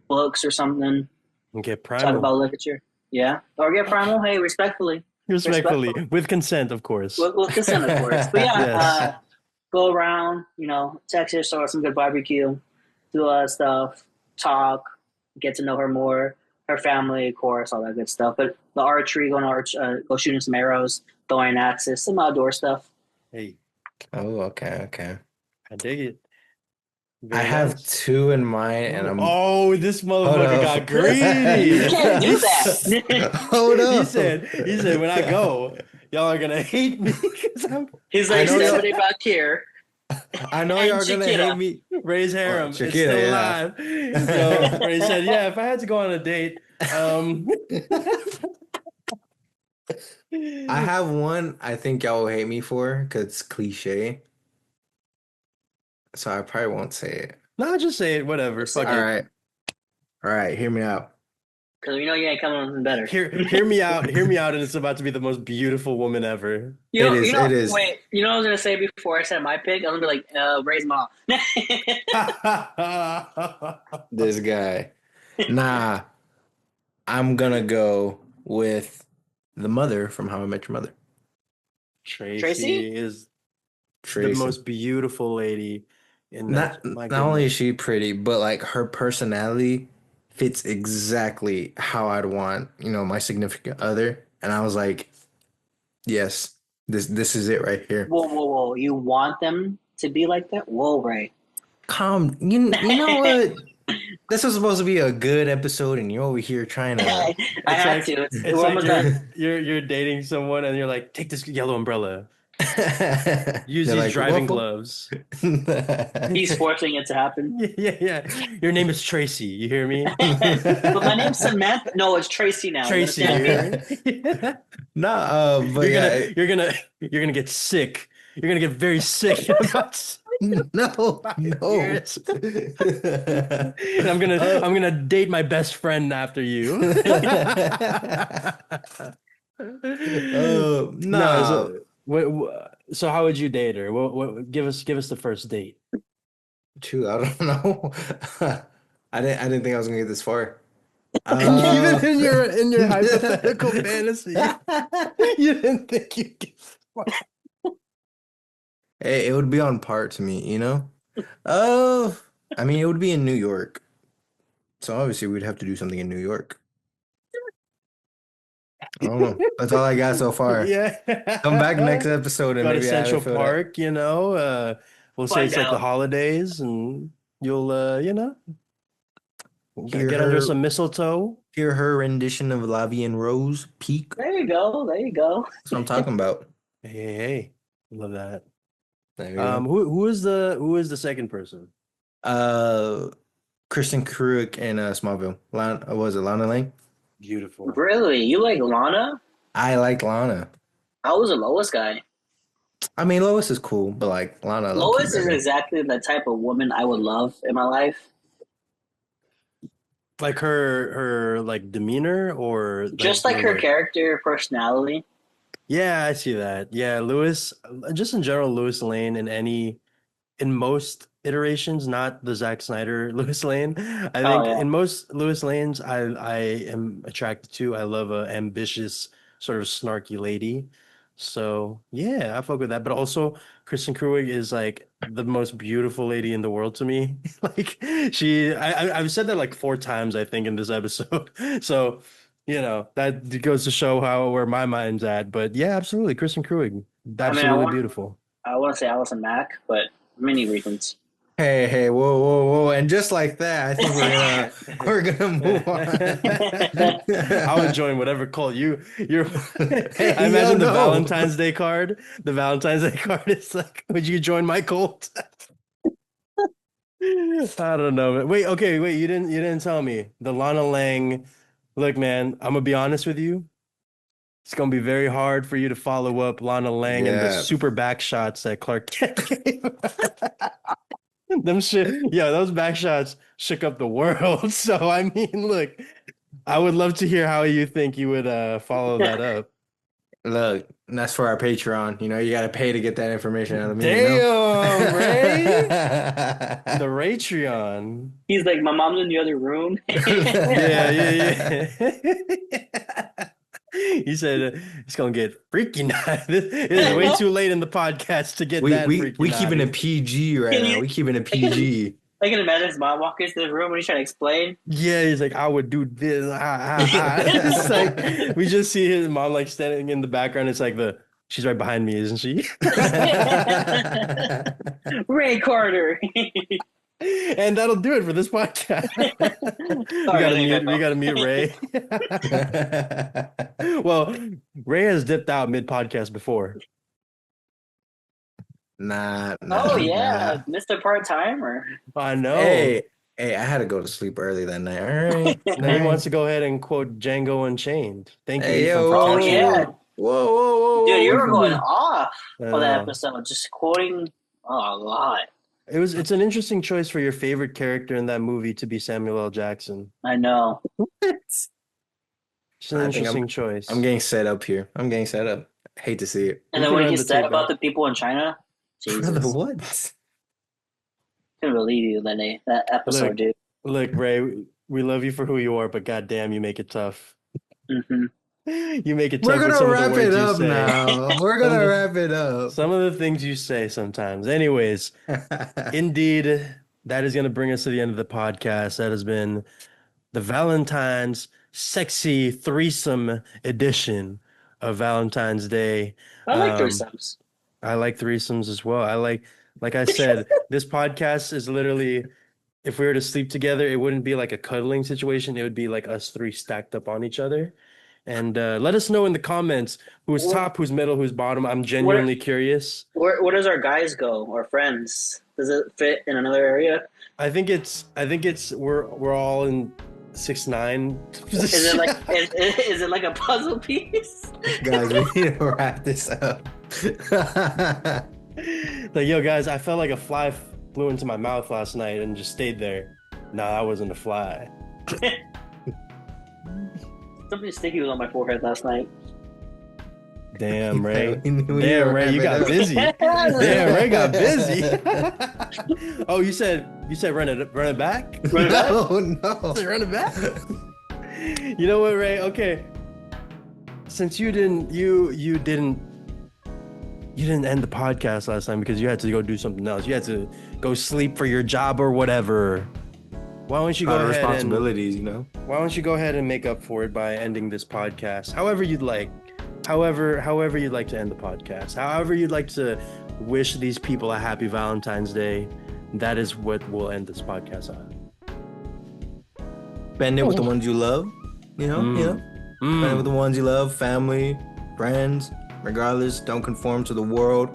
books or something. And get Talk primal. about literature. Yeah. Or get primal. Hey, respectfully. Respectfully, with consent, of course. With consent, of course. But yeah, Yes. go around, text her, start some good barbecue, do all that stuff, talk, get to know her more, her family, of course, all that good stuff. But the archery, go shooting some arrows, throwing axes, some outdoor stuff. Hey, Oh, okay, okay. I dig it. I Very have nice. two in mind, and I'm Oh, this hold motherfucker got up. You greedy. can't do that. Hold He up. said, when I go, y'all are gonna hate me because I'm He's I like know y'all. Stephanie back here. I know And y'all gonna hate Shakira. me. Ray's harem. It's Shakira, still yeah. alive. So Ray said, yeah, if I had to go on a date, I have one I think y'all will hate me for because it's cliche, so I probably won't say it. no, just say it, whatever. Fuck All it. right, all right. Hear me out. Because you ain't coming with something better. Hear me out, and it's about to be the most beautiful woman ever. It is. It is. Wait, you know what I was going to say before I said my pick? I was going to be like, Ray's mom. This guy. Nah, I'm gonna go with the mother from How I Met Your Mother, Tracy is the Tracy. most beautiful lady in that. My Not only is goodness. she pretty, but like her personality fits exactly how I'd want, my significant other. And I was like, yes, this is it right here. Whoa. You want them to be like that? Whoa, Ray. You know what? This was supposed to be a good episode, and you're over here trying to. I had like, to. It's We're like almost done. you're dating someone and you're like, take this yellow umbrella. Use They're these like, driving "Waffle?" gloves. He's forcing it to happen. Yeah. Your name is Tracy. You hear me? But my name's Samantha. No, it's Tracy now. Tracy. You You understand me? hear me? Nah, but You're yeah, gonna get sick. You're gonna get very sick in about no, 5 no. years. And I'm gonna date my best friend after you. No, No. so how would you date her? Give us the first date. Shoot, I don't know. I didn't think I was gonna get this far. Even in your hypothetical fantasy, you didn't think you'd get. Hey, it would be on par to me, you know? Oh, I mean, it would be in New York. So obviously we'd have to do something in New York. I don't know. That's all I got so far. Yeah. Come back next episode and Go to maybe I have it Central filled out. Park, we'll say Find it's like the out. holidays and you'll Hear get under her, some mistletoe. hear her rendition of Lavi and Rose peak. There you go. There you go. That's what I'm talking about. Hey. Love that. There you go. Who is the second person? Uh, Kristen Krug in Smallville. Lana, was it Lana Lang? Beautiful. Really? You like Lana? I like Lana. I was a Lois guy. I mean, Lois is cool, but like Lana, low-key Lois is better. exactly the type of woman I would love in my life. Like her like demeanor or Just like her like character, personality. yeah, I see that. Yeah, Lewis, just in general, Lewis Lane in most iterations, not the Zack Snyder Lewis Lane. I Oh think yeah. in most Lewis Lanes, I am attracted to. I love a ambitious, sort of snarky lady. So yeah, I fuck with that. But also, Kristen Krug is like the most beautiful lady in the world to me. Like I've said that like 4 times, I think, in this episode. So that goes to show how where my mind's at. But yeah, absolutely, Kristen Krug, I mean, absolutely beautiful. I want to say Allison Mack, but many reasons. Hey, hey, whoa, whoa, whoa. And just like that, I think we're gonna move I would on. join whatever cult you're. I Hey, yo, imagine the no. Valentine's Day card. The Valentine's Day card is like, would you join my cult? I don't know. Wait, okay, wait. You didn't tell me the Lana Lang. Look, man, I'm gonna be honest with you. It's gonna be very hard for you to follow up Lana Lang and the Yeah. super back shots that Clark Kent gave. Them shit, yeah, those back shots shook up the world. So I mean, look, I would love to hear how you think you would follow that up. Look, that's for our Patreon. You know, you gotta pay to get that information out of me, you know? Damn, Ray, the Raytreon. He's like, my mom's in the other room. Yeah, yeah, yeah. He said it's gonna get freaky now. It is way too late in the podcast to get We that we freaky we keeping it naughty. PG right now. We keeping it PG. I can imagine his mom walking into the room and he's trying to explain. Yeah, he's like, I would do this. It's like we just see his mom like standing in the background. It's like she's right behind me, isn't she? Ray Carter. And that'll do it for this podcast. We gotta mute Ray. Well, Ray has dipped out mid podcast before. Nah, Oh nah, yeah, nah. Mr. Part Timer. I know. Hey, hey, I had to go to sleep early that night. All right. All Now he right. wants to go ahead and quote Django Unchained. Thank you, Hey, Ethan, yo, for Oh catching yeah, that. whoa, whoa, whoa, dude, you were going whoa. off for that Uh, episode, just quoting a lot. it's an interesting choice for your favorite character in that movie to be Samuel L. Jackson. I know. It's an I think interesting choice. I'm getting set up here. I'm getting set up. Hate to see it. And We then can when run he the said tape about back. the people in China, Brother, Jesus, what? couldn't believe you that episode, dude. Look, Ray, we love you for who you are, but goddamn, you make it tough. Hmm. You make it We're tough with gonna some of the wrap it words you up say. now. We're Some of gonna the wrap it up. some of the things you say sometimes. Anyways, indeed, that is going to bring us to the end of the podcast. That has been the Valentine's sexy threesome edition of Valentine's Day. I like Um, threesomes. I like threesomes as well. Like I said, this podcast is literally, if we were to sleep together, it wouldn't be like a cuddling situation. It would be like us three stacked up on each other. And let us know in the comments who's top, who's middle, who's bottom. I'm Where, genuinely curious. where does our guys go? Our friends? Does it fit in another area? I think it's we're all in 6'9" Is it like is it like a puzzle piece? Guys, we need to wrap this up. Like, yo, guys, I felt like a fly flew into my mouth last night and just stayed there. Nah, that wasn't a fly. Something sticky was on my forehead last night. Damn, Ray. We need to Damn, Ray, wrap you it got up. busy. Damn, Ray got busy. Oh, you said run it back? Run it back? No, no. Run it back? You know what, Ray? Okay. Since you didn't You didn't end the podcast last time because you had to go do something else. You had to go sleep for your job or whatever. Why don't you go Lot of ahead and responsibilities, you know. why don't you go ahead and make up for it by ending this podcast? However you'd like. However you'd like to end the podcast. However you'd like to wish these people a happy Valentine's Day. That is what we'll end this podcast on. Spend it with the ones you love, you know. Spend it with the ones you love, family, friends. Regardless, don't conform to the world.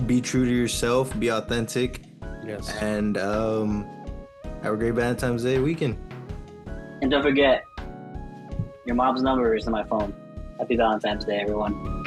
Be true to yourself. Be authentic. Yes. And have a great Valentine's Day weekend. And don't forget, your mom's number is in my phone. Happy Valentine's Day, everyone.